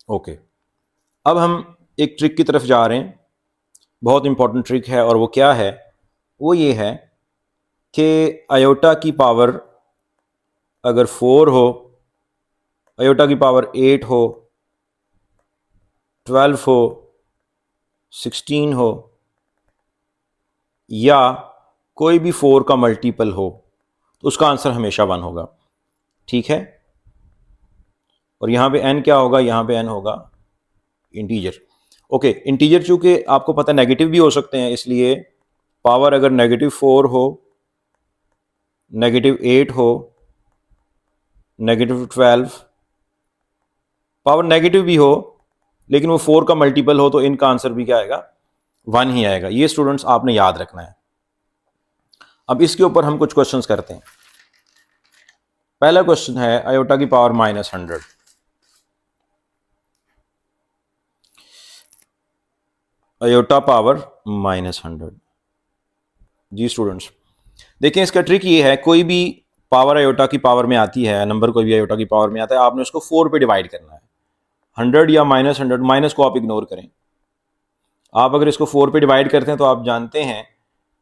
ओके, अब हम एक ट्रिक की तरफ जा रहे हैं, बहुत इंपॉर्टेंट ट्रिक है, और वो क्या है? वो ये है कि आयोटा की पावर अगर 4 हो, आयोटा की पावर 8 हो, 12 हो, 16 हो, या कोई भी 4 का मल्टीपल हो, तो उसका आंसर हमेशा 1 होगा। ठीक है, और यहाँ पे n क्या होगा? यहाँ पे n होगा इंटीजर। ओके, इंटीजर चूंकि आपको पता नेगेटिव भी हो सकते हैं, इसलिए पावर अगर -4 हो, -8 हो, -12, पावर नेगेटिव भी हो लेकिन वो 4 का मल्टीपल हो, तो इनका आंसर भी क्या आएगा? 1 ही आएगा। ये स्टूडेंट्स आपने याद रखना है। अब इसके ऊपर हम कुछ क्वेश्चंस करते हैं। पहला क्वेश्चन है आयोटा की पावर -100। Iota power -100। जी स्टूडेंट्स, देखिए इसका ट्रिक ये है, कोई भी पावर आयोटा की पावर में आती है, नंबर कोई भी आयोटा की पावर में आता है, आपने उसको 4 पे डिवाइड करना है। 100 या -100, माइनस को आप इग्नोर करें। आप अगर इसको 4 पे डिवाइड करते हैं तो आप जानते हैं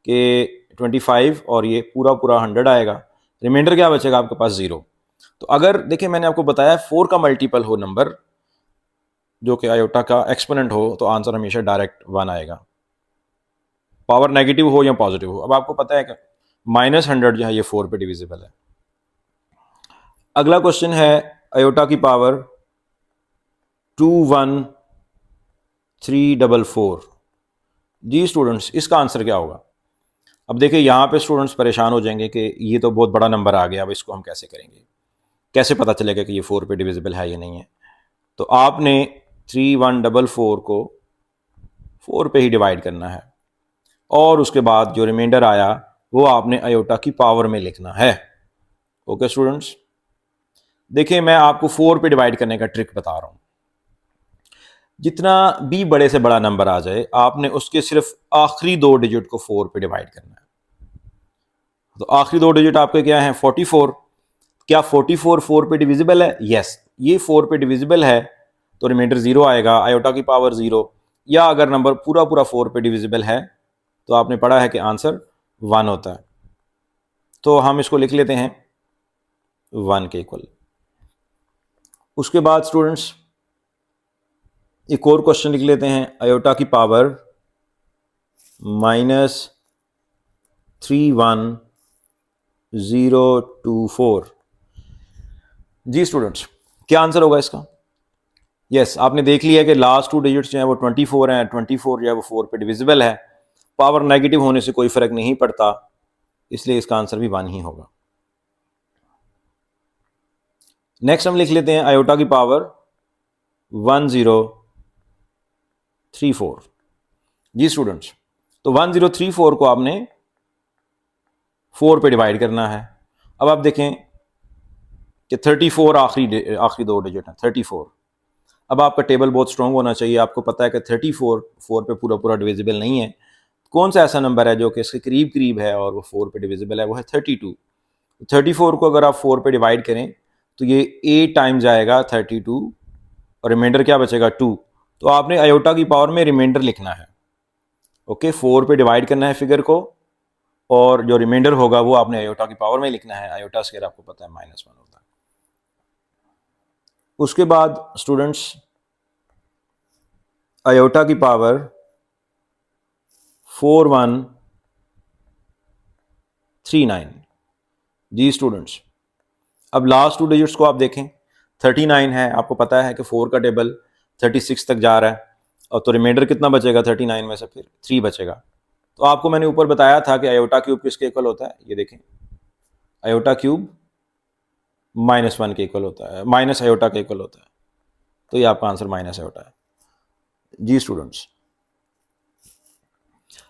कि 25 और ये पूरा पूरा 100 आएगा, रिमाइंडर क्या बचेगा आपके पास? 0। तो अगर देखिए मैंने आपको बताया 4 का मल्टीपल हो नंबर जो कि आयोटा का एक्सपोनेंट हो, तो आंसर हमेशा डायरेक्ट 1 आएगा, पावर नेगेटिव हो या पॉजिटिव हो। अब आपको पता है कि -100 जो है ये 4 पे डिविजिबल है। अगला क्वेश्चन है आयोटा की पावर 21344। जी स्टूडेंट्स, इसका आंसर क्या होगा? अब देखिए यहाँ पे स्टूडेंट्स परेशान हो जाएंगे कि ये तो बहुत बड़ा नंबर आ गया, अब इसको हम कैसे करेंगे, कैसे पता चलेगा कि ये 4 पे डिविजिबल है या नहीं है? तो आपने 3144 को 4 पे ही डिवाइड करना है, और उसके बाद जो रिमाइंडर आया वो आपने आयोटा की पावर में लिखना है। ओके स्टूडेंट्स, देखिए मैं आपको 4 पे डिवाइड करने का ट्रिक बता रहा हूं। जितना भी बड़े से बड़ा नंबर आ जाए, आपने उसके सिर्फ आखिरी 2 डिजिट को 4 पे डिवाइड करना है। तो आखिरी 2 डिजिट आपके क्या हैं? 44। क्या 44 4 पे डिविजिबल है? यस, ये 4 पे डिविजिबल है, तो रिमाइंडर 0 आएगा, आयोटा की पावर 0। या अगर नंबर पूरा पूरा 4 पे डिविजिबल है, तो आपने पढ़ा है कि आंसर 1 होता है। तो हम इसको लिख लेते हैं 1 के इक्वल। उसके बाद स्टूडेंट्स एक और क्वेश्चन लिख लेते हैं, आयोटा की पावर -31024। जी स्टूडेंट्स, क्या आंसर होगा इसका? यस, आपने देख लिया कि लास्ट 2 डिजिट्स जो हैं वो 24 हैं, 24 जो है वो 4 पे डिविजिबल है, पावर नेगेटिव होने से कोई फर्क नहीं पड़ता, इसलिए इसका आंसर भी 1 ही होगा। नेक्स्ट हम लिख लेते हैं आयोटा की पावर 1034। जी स्टूडेंट्स, तो 1034 को आपने 4 पे डिवाइड करना है। अब आप देखें कि 34 आखिरी 2 डिजिट है, 34। अब आपका टेबल बहुत स्ट्रॉन्ग होना चाहिए, आपको पता है कि 34 4 पे पूरा पूरा डिविजिबल नहीं है। कौन सा ऐसा नंबर है जो कि इसके करीब करीब है और वो 4 पे डिविजिबल है? वो है 32। 34 को अगर आप 4 पे डिवाइड करें तो ये 8 टाइम्स आएगा 32, और रिमाइंडर क्या बचेगा? 2। तो आपने आयोटा की पावर में रिमाइंडर लिखना है। ओके, 4 पे डिवाइड करना है फिगर को, और जो रिमाइंडर होगा वो आपने आयोटा की पावर में लिखना है। आयोटा स्क्वायर आपको पता है -1 होता है। उसके बाद स्टूडेंट्स आयोटा की पावर 4139। जी स्टूडेंट्स, अब लास्ट 2 डिजिट्स को आप देखें, 39 है, आपको पता है कि 4 का टेबल 36 तक जा रहा है, और तो रिमाइंडर कितना बचेगा 39 में से? फिर 3 बचेगा। तो आपको मैंने ऊपर बताया था कि आयोटा क्यूब किसके इक्वल होता है? ये देखें, आयोटा क्यूब -1 के इक्वल होता है, माइनस आयोटा के इक्वल होता है, तो ये आपका आंसर माइनस आयोटा है। जी स्टूडेंट्स,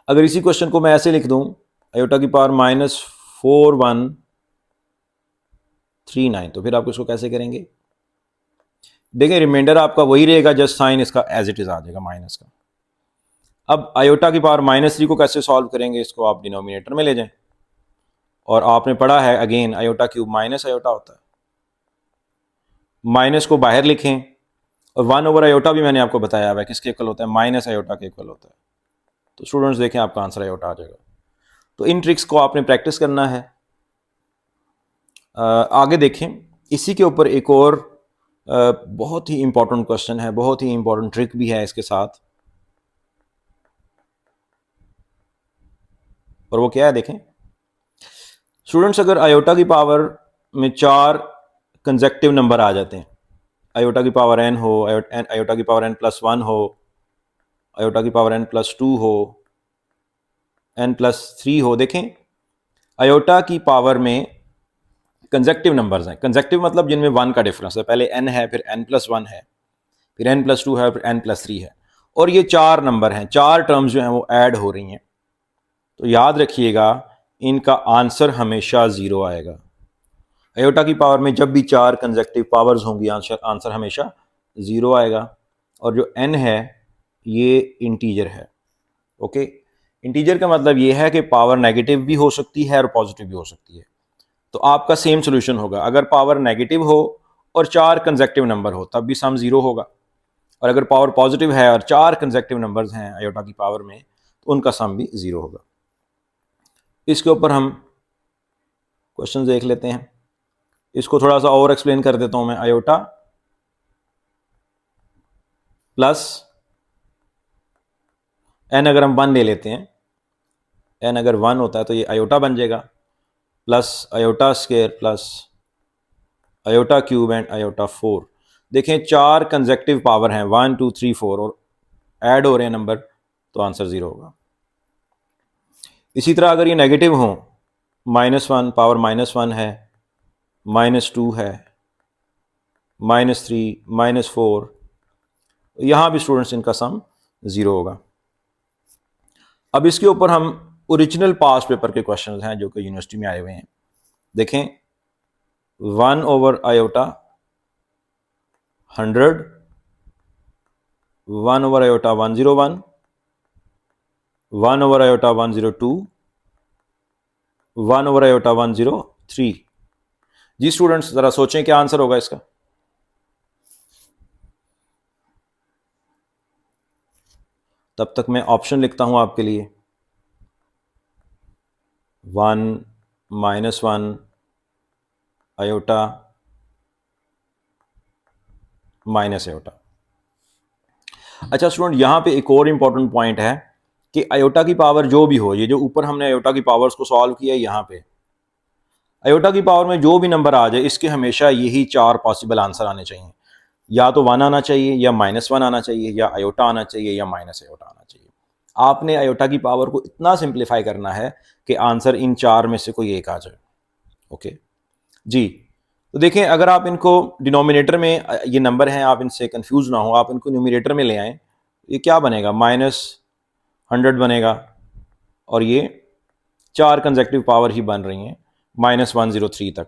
अगर इसी क्वेश्चन को मैं ऐसे लिख दूं, आयोटा की पावर -4139, तो फिर आप इसको कैसे करेंगे? देखिए रिमाइंडर आपका वही रहेगा, जस्ट साइन इसका एज इट इज आ जाएगा माइनस का। अब आयोटा की पावर -3 को कैसे सॉल्व करेंगे? इसको आप डिनोमिनेटर में ले जाएं, और आपने पढ़ा है again iota cube minus iota होता है, माइनस को बाहर लिखें, और 1/आयोटा भी मैंने आपको बताया हुआ है किसके इक्वल होता है, माइनस आयोटा के इक्वल होता है। तो स्टूडेंट्स देखें आपका आंसर आयोटा आ जाएगा। तो इन ट्रिक्स को आपने प्रैक्टिस करना है। आगे देखें, इसी के ऊपर एक और बहुत ही इंपॉर्टेंट क्वेश्चन है, बहुत ही इंपॉर्टेंट ट्रिक भी है इसके साथ, और वो क्या है देखें स्टूडेंट्स। अगर आयोटा की पावर में 4 कंसेक्टिव नंबर आ जाते हैं, आयोटा की पावर n हो, आयोटा की पावर n+1 हो, आयोटा की पावर n+2 हो, n+3 हो। देखें आयोटा की पावर में कंसेक्टिव नंबर्स हैं, कंसेक्टिव मतलब जिनमें 1 का डिफरेंस है, पहले n है, फिर n+1 है, फिर n+2 है, फिर n+3 है, और ये 4 नंबर हैं, 4 टर्म्स जो हैं वो ऐड हो रही हैं। तो याद रखिएगा इनका आंसर हमेशा 0 आएगा। आयोटा की पावर में जब भी 4 कंसेक्टिव पावर्स होंगी आंसर हमेशा 0 आएगा। और जो n है ये इंटीजर है। ओके, इंटीजर का मतलब ये है कि पावर नेगेटिव भी हो सकती है और पॉजिटिव भी हो सकती है। तो आपका सेम सोल्यूशन होगा, अगर पावर नेगेटिव हो और 4 कंसेक्टिव नंबर हो तब भी सम 0 होगा, और अगर पावर पॉजिटिव है और 4 कंसेक्टिव नंबर्स हैं आयोटा की पावर में तो उनका सम भी 0 होगा। इसके ऊपर हम क्वेश्चन देख लेते हैं, इसको थोड़ा सा और एक्सप्लेन कर देता हूं मैं। आयोटा प्लस n अगर हम 1 ले लेते हैं, n अगर 1 होता है तो ये आयोटा बन जाएगा, plus iota square plus iota cube and iota 4। देखें 4 कंसेक्टिव पावर हैं 1 2 3 4 और ऐड हो रहे हैं नंबर, तो आंसर 0 होगा। इसी तरह अगर ये नेगेटिव हो, -1 पावर -1 है, -2 है, -3 -4, यहां भी स्टूडेंट्स इनका सम 0 होगा। अब इसके ऊपर हम ओरिजिनल पास्ट पेपर के क्वेश्चन हैं जो कि यूनिवर्सिटी में आए हुए हैं। देखें 1/आयोटा 100, 1/आयोटा 101, 1/आयोटा 102, 1/आयोटा 103। जी स्टूडेंट्स जरा सोचें क्या आंसर होगा इसका। तब तक मैं ऑप्शन लिखता हूं आपके लिए, 1 -1 आयोटा माइनस आयोटा। अच्छा स्टूडेंट, यहां पे एक और इंपॉर्टेंट पॉइंट है कि आयोटा की पावर जो भी हो, ये जो ऊपर हमने आयोटा की पावर्स को सॉल्व किया है, यहां पे आयोटा की पावर में जो भी नंबर आ जाए इसके हमेशा यही 4 पॉसिबल आंसर आने चाहिए, या तो 1 आना चाहिए, या -1 आना चाहिए, या आयोटा आना चाहिए, या माइनस आयोटा आना चाहिए। आपने आयोटा की पावर को इतना सिंप्लीफाई करना है कि आंसर इन 4 में से कोई एक आ जाए। ओके जी, तो देखें अगर आप इनको डिनोमिनेटर में ये नंबर हैं, आप इनसे कंफ्यूज ना हो, आप इनको न्यूमिनेटर में ले आएँ, ये क्या बनेगा, -100 बनेगा, और ये 4 कंसेक्टिव पावर ही बन रही हैं -103 तक।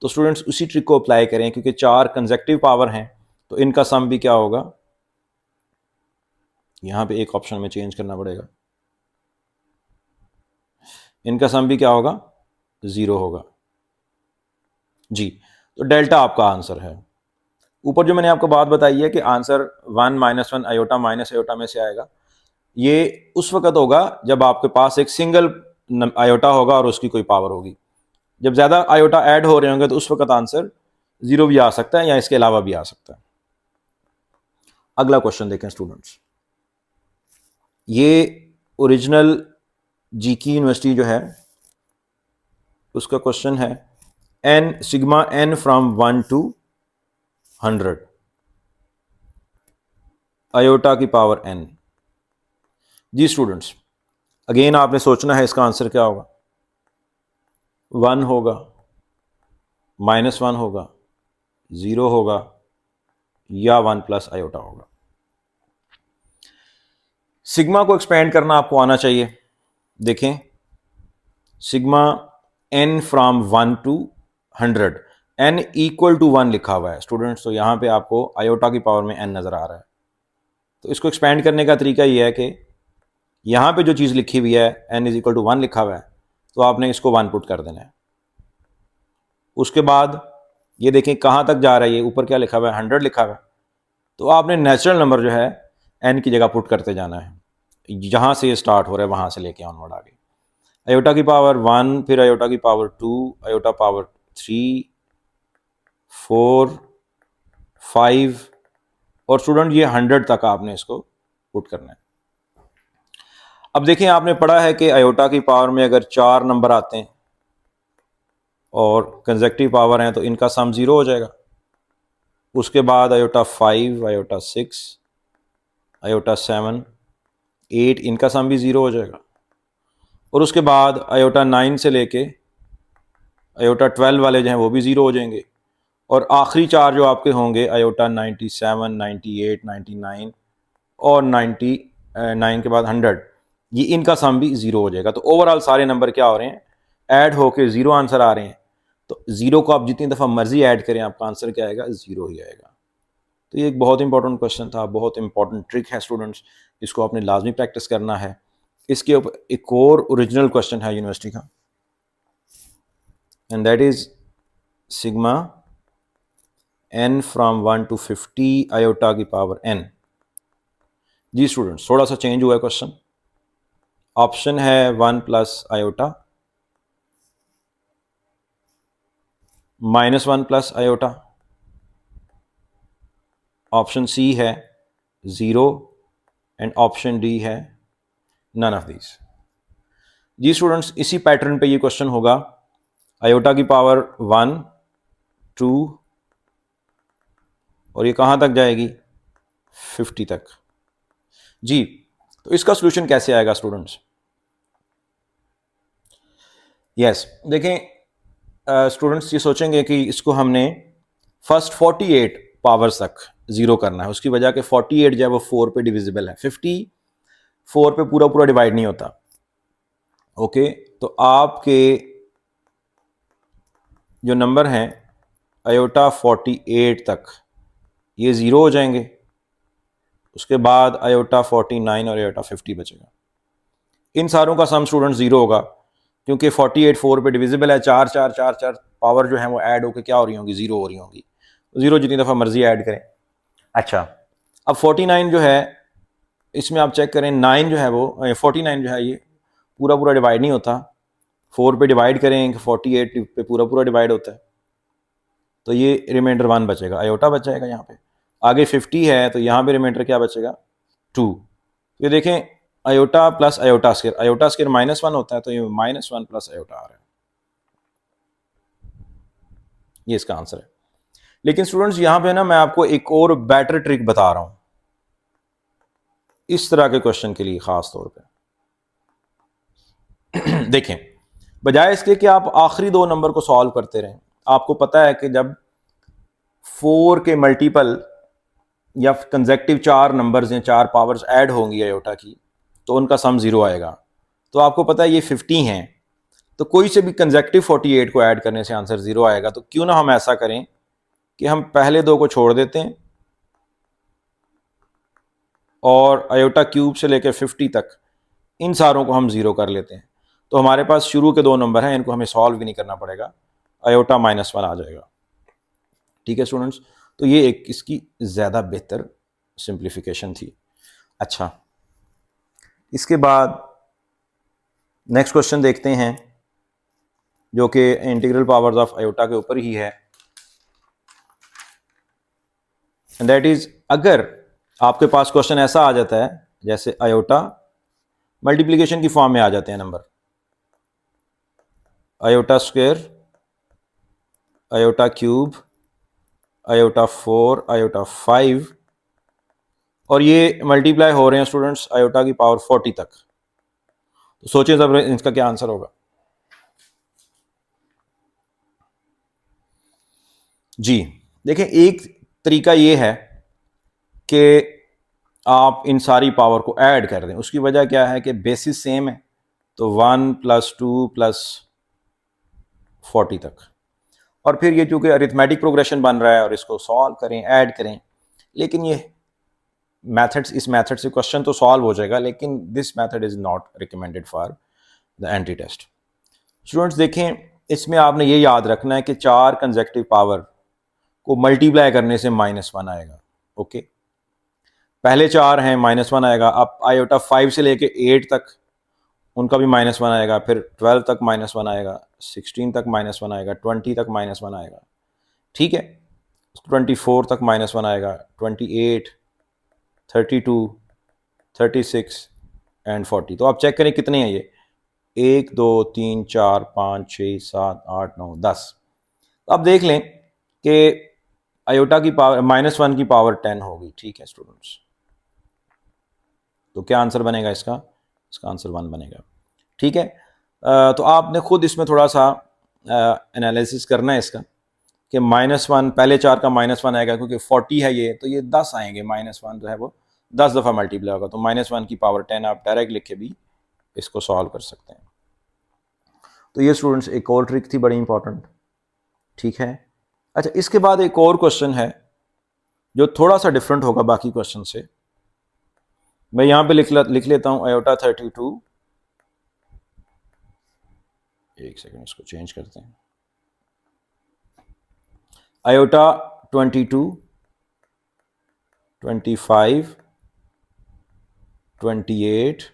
तो स्टूडेंट्स उसी ट्रिक को अप्लाई करें, क्योंकि 4 कंसेक्टिव पावर हैं तो इनका सम भी क्या होगा, यहां पे एक ऑप्शन में चेंज करना पड़ेगा, इनका सम भी क्या होगा, 0 होगा। जी, तो डेल्टा आपका आंसर है। ऊपर जो मैंने आपको बात बताई है कि आंसर 1 -1 आयोटा माइनस आयोटा में से आएगा, ये उस वक्त होगा जब आपके पास एक सिंगल आयोटा होगा और उसकी कोई पावर होगी। जब ज़्यादा आयोटा ऐड हो रहे होंगे तो उस वक्त आंसर 0 भी आ सकता है या इसके अलावा भी आ सकता है। अगला क्वेश्चन देखें स्टूडेंट्स, ये ओरिजिनल जीकी यूनिवर्सिटी जो है उसका क्वेश्चन है, n sigma n from 1 to 100 iota की पावर n। जी स्टूडेंट्स, अगेन आपने सोचना है इसका आंसर क्या होगा, 1 होगा, -1 होगा, 0 होगा, या 1 प्लस आयोटा होगा। सिग्मा को एक्सपेंड करना आपको आना चाहिए। देखें sigma n from 1 to 100, n equal to 1 लिखा हुआ है स्टूडेंट्स, तो यहां पे आपको आयोटा की पावर में n नजर आ रहा है। तो इसको एक्सपेंड करने का तरीका यह है कि यहां पे जो चीज़ लिखी हुई है n इज इक्वल टू 1 लिखा हुआ है, तो आपने इसको 1 पुट कर देना है। उसके बाद ये देखें कहाँ तक जा रहा है, ये ऊपर क्या लिखा हुआ है, 100 लिखा हुआ है। तो आपने नेचुरल नंबर जो है n की जगह पुट करते जाना है, जहाँ से ये स्टार्ट हो रहा है वहाँ से लेके ऑनवर्ड आगे। आयोटा की पावर 1, फिर आयोटा की पावर 2, आयोटा पावर 3, 4, 5 और स्टूडेंट ये 100 तक आपने इसको पुट करना है। अब देखें आपने पढ़ा है कि आयोटा की पावर में अगर 4 नंबर आते हैं और कंसेक्टिव पावर हैं तो इनका सम 0 हो जाएगा। उसके बाद आयोटा 5, आयोटा 6, आयोटा 7, 8 इनका सम भी 0 हो जाएगा। और उसके बाद आयोटा 9 से लेके आयोटा 12 वाले जो हैं वो भी 0 हो जाएंगे। और आखिरी 4 जो आपके होंगे आयोटा 97, 98, 99 और 99 के बाद 100, ये इनका सम भी 0 हो जाएगा। तो ओवरऑल सारे नंबर क्या हो रहे हैं, ऐड होके 0 आंसर आ रहे हैं। तो 0 को आप जितनी दफ़ा मर्जी ऐड करें आपका आंसर क्या आएगा, 0 ही आएगा। तो ये एक बहुत इंपॉर्टेंट क्वेश्चन था, बहुत इंपॉर्टेंट ट्रिक है स्टूडेंट्स, इसको आपने लाजमी प्रैक्टिस करना है। इसके ऊपर एक और ओरिजिनल क्वेश्चन है यूनिवर्सिटी का, and that is sigma n from 1 to 50 iota की पावर n। जी स्टूडेंट्स थोड़ा सा चेंज हुआ है क्वेश्चन। ऑप्शन है 1 plus iota, -1 plus iota, option C है 0 एंड ऑप्शन डी है नन ऑफ दीज। जी स्टूडेंट्स इसी पैटर्न पे ये क्वेश्चन होगा, आयोटा की पावर 1, 2 और ये कहाँ तक जाएगी, 50 तक। जी तो इसका सोल्यूशन कैसे आएगा स्टूडेंट्स? यस देखें स्टूडेंट्स ये सोचेंगे कि इसको हमने फर्स्ट 48 पावर्स तक ज़ीरो करना है। उसकी वजह कि 48 जो है वो 4 पे डिविजिबल है, 50 4 पे पूरा पूरा डिवाइड नहीं होता। ओके तो आपके जो नंबर हैं आयोटा 48 तक ये 0 हो जाएंगे। उसके बाद आयोटा 49 और आयोटा 50 बचेगा। इन सारों का सम स्टूडेंट 0 होगा क्योंकि 48 4 पे डिविजिबल है। 4 4 4 4 पावर जो है वो ऐड होकर क्या हो रही होंगी, 0 हो रही होंगी। 0 जितनी दफ़ा मर्जी ऐड करें। अच्छा अब 49 जो है इसमें आप चेक करें, 9 जो है वो 49 जो है ये पूरा पूरा डिवाइड नहीं होता। 4 पे डिवाइड करें, 48 पे पूरा पूरा डिवाइड होता है। तो ये रिमाइंडर 1 बचेगा, आयोटा बचेगा यहाँ पे। आगे 50 है तो यहाँ पे रिमाइंडर क्या बचेगा, 2। ये देखें iota plus iota square, iota square -1 होता है तो ये -1 प्लस आयोटा आ रहा है। ये इसका आंसर है। लेकिन स्टूडेंट्स यहाँ पे ना मैं आपको एक और बेटर ट्रिक बता रहा हूं इस तरह के क्वेश्चन के लिए खास तौर पे। देखें बजाय इसके कि आप आखिरी 2 नंबर को सॉल्व करते रहें, आपको पता है कि जब 4 के मल्टीपल या कंसेक्टिव 4 नंबर्स या 4 पावर्स ऐड होंगी आयोटा की तो उनका सम 0 आएगा। तो आपको पता है ये 50 हैं तो कोई से भी कंसेक्टिव 48 को ऐड करने से आंसर 0 आएगा। तो क्यों ना हम ऐसा करें कि हम पहले 2 को छोड़ देते हैं और आयोटा क्यूब से लेकर 50 तक इन सारों को हम 0 कर लेते हैं। तो हमारे पास शुरू के 2 नंबर हैं, इनको हमें सॉल्व भी नहीं करना पड़ेगा, आयोटा -1 आ जाएगा। ठीक है स्टूडेंट्स, तो ये एक इसकी ज़्यादा बेहतर सिंप्लीफिकेशन थी। अच्छा इसके बाद नेक्स्ट क्वेश्चन देखते हैं जो कि इंटीग्रल पावर्स ऑफ आयोटा के ऊपर ही है, एंड दैट इज अगर आपके पास क्वेश्चन ऐसा आ जाता है जैसे आयोटा मल्टीप्लिकेशन की फॉर्म में आ जाते हैं number, iota square, iota cube, iota 4, iota 5 और ये मल्टीप्लाई हो रहे हैं स्टूडेंट्स आयोटा की पावर 40 तक। तो सोचें जब इसका क्या आंसर होगा। जी देखें एक तरीका ये है कि आप इन सारी पावर को ऐड कर दें। उसकी वजह क्या है कि बेसिस सेम है, तो 1 + 2 + 40 तक। और फिर ये चूंकि अरिथमेटिक प्रोग्रेशन बन रहा है और इसको सॉल्व करें, ऐड करें। लेकिन ये मेथड्स, इस मेथड से क्वेश्चन तो सॉल्व हो जाएगा लेकिन this method is not recommended for the entry test. Students देखें इसमें आपने ये याद रखना है कि 4 कंसेक्यूटिव पावर को मल्टीप्लाई करने से -1 आएगा। ओके, पहले 4 हैं, -1 आएगा। अब आयोटा 5 से लेके 8 तक उनका भी -1 आएगा, फिर 12 तक -1 आएगा, 16 तक -1 आएगा, 20 तक -1 आएगा। ठीक है, 24 तक -1 आएगा, 28, 32, 36 एंड 40। तो आप चेक करें कितने हैं ये, 1 2 3 4 5 6 7 8 9 10। अब देख लें कि आयोटा की पावर -1 की पावर 10 होगी। ठीक है स्टूडेंट्स, तो क्या आंसर बनेगा इसका? इसका आंसर 1 बनेगा। ठीक है, तो आपने खुद इसमें थोड़ा सा एनालिसिस करना है इसका कि -1 पहले 4 का -1 आएगा, क्योंकि 40 है ये, तो ये 10 आएंगे। -1 जो है वो 10 दफ़ा मल्टीप्लाई होगा, तो -1 की पावर 10 आप डायरेक्ट लिख के भी इसको सॉल्व कर सकते हैं। तो ये स्टूडेंट्स एक और ट्रिक थी बड़ी इंपॉर्टेंट। ठीक है, अच्छा इसके बाद एक और क्वेश्चन है जो थोड़ा सा डिफरेंट होगा बाकी क्वेश्चन से। मैं यहाँ पे लिख लेता हूँ आयोटा 32। एक सेकंड, इसको चेंज करते हैं। Iota 22, 25, 28,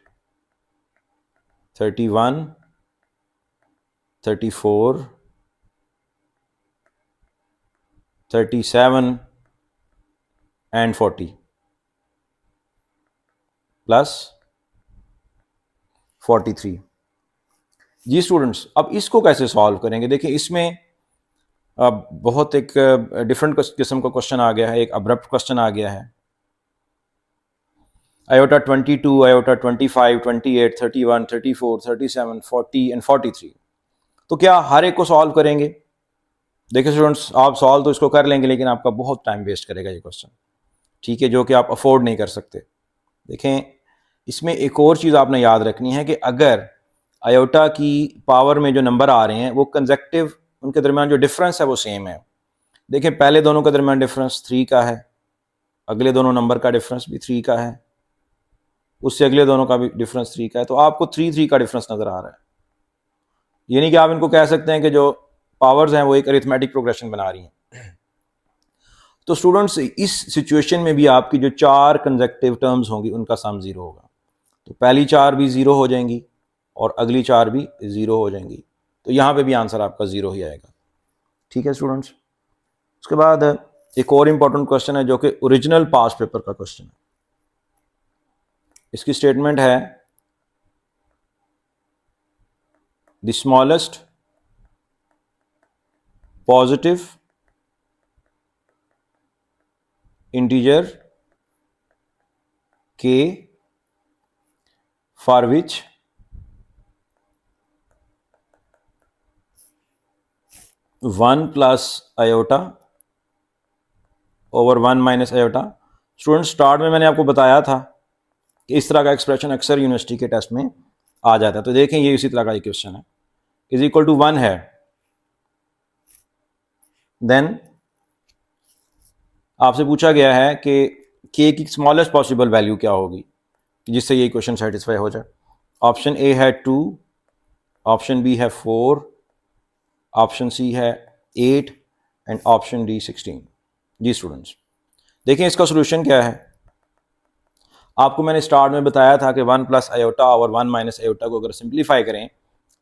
31, 34, 37 and 40 plus 43। जी स्टूडेंट्स, अब इसको कैसे सॉल्व करेंगे? देखिए इसमें अब बहुत एक डिफरेंट किस्म का क्वेश्चन आ गया है, एक अब्रप्ट क्वेश्चन आ गया है। Iota 22, iota 25, 28, 31, 34, 37, 40 and 43। तो क्या हर एक को सॉल्व करेंगे? देखिए स्टूडेंट्स, आप सॉल्व तो इसको कर लेंगे, लेकिन आपका बहुत टाइम वेस्ट करेगा ये क्वेश्चन। ठीक है, जो कि आप अफोर्ड नहीं कर सकते। देखें, इसमें एक और चीज़ आपने याद रखनी है कि अगर आयोटा की पावर में जो नंबर आ रहे हैं वो कंसेक्टिव, उनके दरमियान जो डिफरेंस है वो सेम है। देखें, पहले दोनों का दरमियान डिफरेंस 3 का है, अगले दोनों नंबर का डिफरेंस भी 3 का है, उससे अगले दोनों का भी डिफरेंस 3 का है। तो आपको 3 का डिफरेंस नज़र आ रहा है। ये नहीं कि आप इनको कह सकते हैं कि जो पावर्स हैं वो एक अरिथमेटिक प्रोग्रेशन बना रही हैं। तो स्टूडेंट्स, इस सिचुएशन में भी आपकी जो 4 कंसेक्टिव टर्म्स होंगी उनका सम 0 होगा। तो पहली 4 भी 0 हो जाएंगी और अगली 4 भी 0 हो जाएंगी। तो यहाँ पे भी आंसर आपका 0 ही आएगा। ठीक है स्टूडेंट्स, उसके बाद एक और इम्पॉर्टेंट क्वेश्चन है जो कि ओरिजिनल पास्ट पेपर का क्वेश्चन है। इसकी स्टेटमेंट है the smallest positive integer k for which one plus iota over 1 minus iota. Student, start में मैंने आपको बताया था कि इस तरह का एक्सप्रेशन अक्सर यूनिवर्सिटी के टेस्ट में आ जाता है। तो देखें, ये इसी तरह का एक क्वेश्चन है, इज इक्वल टू 1 है, देन आपसे पूछा गया है कि k की स्मॉलेस्ट पॉसिबल वैल्यू क्या होगी जिससे ये क्वेश्चन सेटिस्फाई हो जाए। ऑप्शन ए है 2, ऑप्शन बी है 4, ऑप्शन सी है 8 एंड ऑप्शन डी 16। जी स्टूडेंट्स, देखें इसका सोल्यूशन क्या है। आपको मैंने स्टार्ट में बताया था कि 1 प्लस आयोटा और 1 माइनस आयोटा को अगर सिंप्लीफाई करें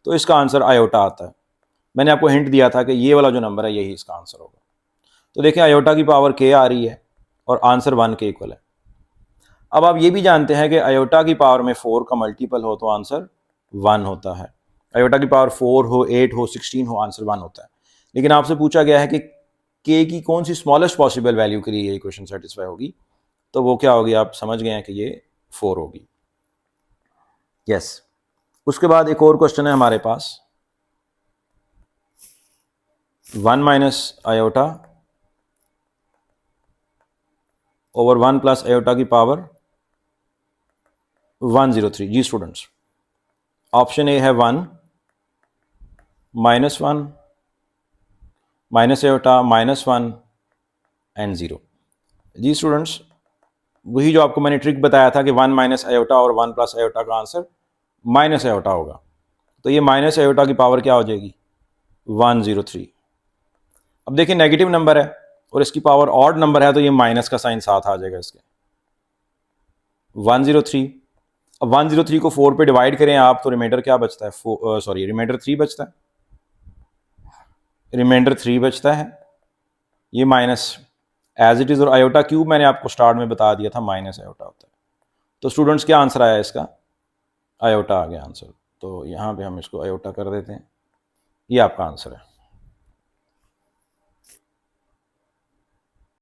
तो इसका आंसर आयोटा आता है। मैंने आपको हिंट दिया था कि ये वाला जो नंबर है यही इसका आंसर होगा। तो देखें, आयोटा की पावर k आ रही है और आंसर 1 के इक्वल है। अब आप ये भी जानते हैं कि आयोटा की पावर में 4 का मल्टीपल हो तो आंसर 1 होता है। आयोटा की पावर 4 हो, 8 हो, 16 हो, आंसर 1 होता है। लेकिन आपसे पूछा गया है कि k की कौन सी स्मॉलेस्ट पॉसिबल वैल्यू के लिए ये क्वेश्चन सेटिस्फाई होगी, तो वो क्या होगी? आप समझ गए हैं कि ये 4 होगी। यस, उसके बाद एक और क्वेश्चन है हमारे पास, 1 minus iota over 1 plus iota की पावर 103। जी स्टूडेंट्स, ऑप्शन ए है 1, -1, माइनस आयोटा, -1 एंड 0। जी स्टूडेंट्स, वही जो आपको मैंने ट्रिक बताया था कि 1 माइनस आयोटा और 1 प्लस आयोटा का आंसर माइनस आयोटा होगा। तो ये माइनस आयोटा की पावर क्या हो जाएगी? 103। अब देखिए नेगेटिव नंबर है और इसकी पावर ऑड नंबर है, तो ये माइनस का साइन साथ आ जाएगा इसके। 103। अब 103 को 4 पे डिवाइड करें आप, तो रिमाइंडर क्या बचता है? सॉरी, रिमाइंडर 3 बचता है। रिमाइंडर 3 बचता है। ये माइनस एज इट इज़, और आयोटा क्यूब मैंने आपको स्टार्ट में बता दिया था माइनस आयोटा होता है। तो स्टूडेंट्स क्या आंसर आया इसका? आयोटा आ गया आंसर। तो यहाँ पे हम इसको आयोटा कर देते हैं, ये आपका आंसर है।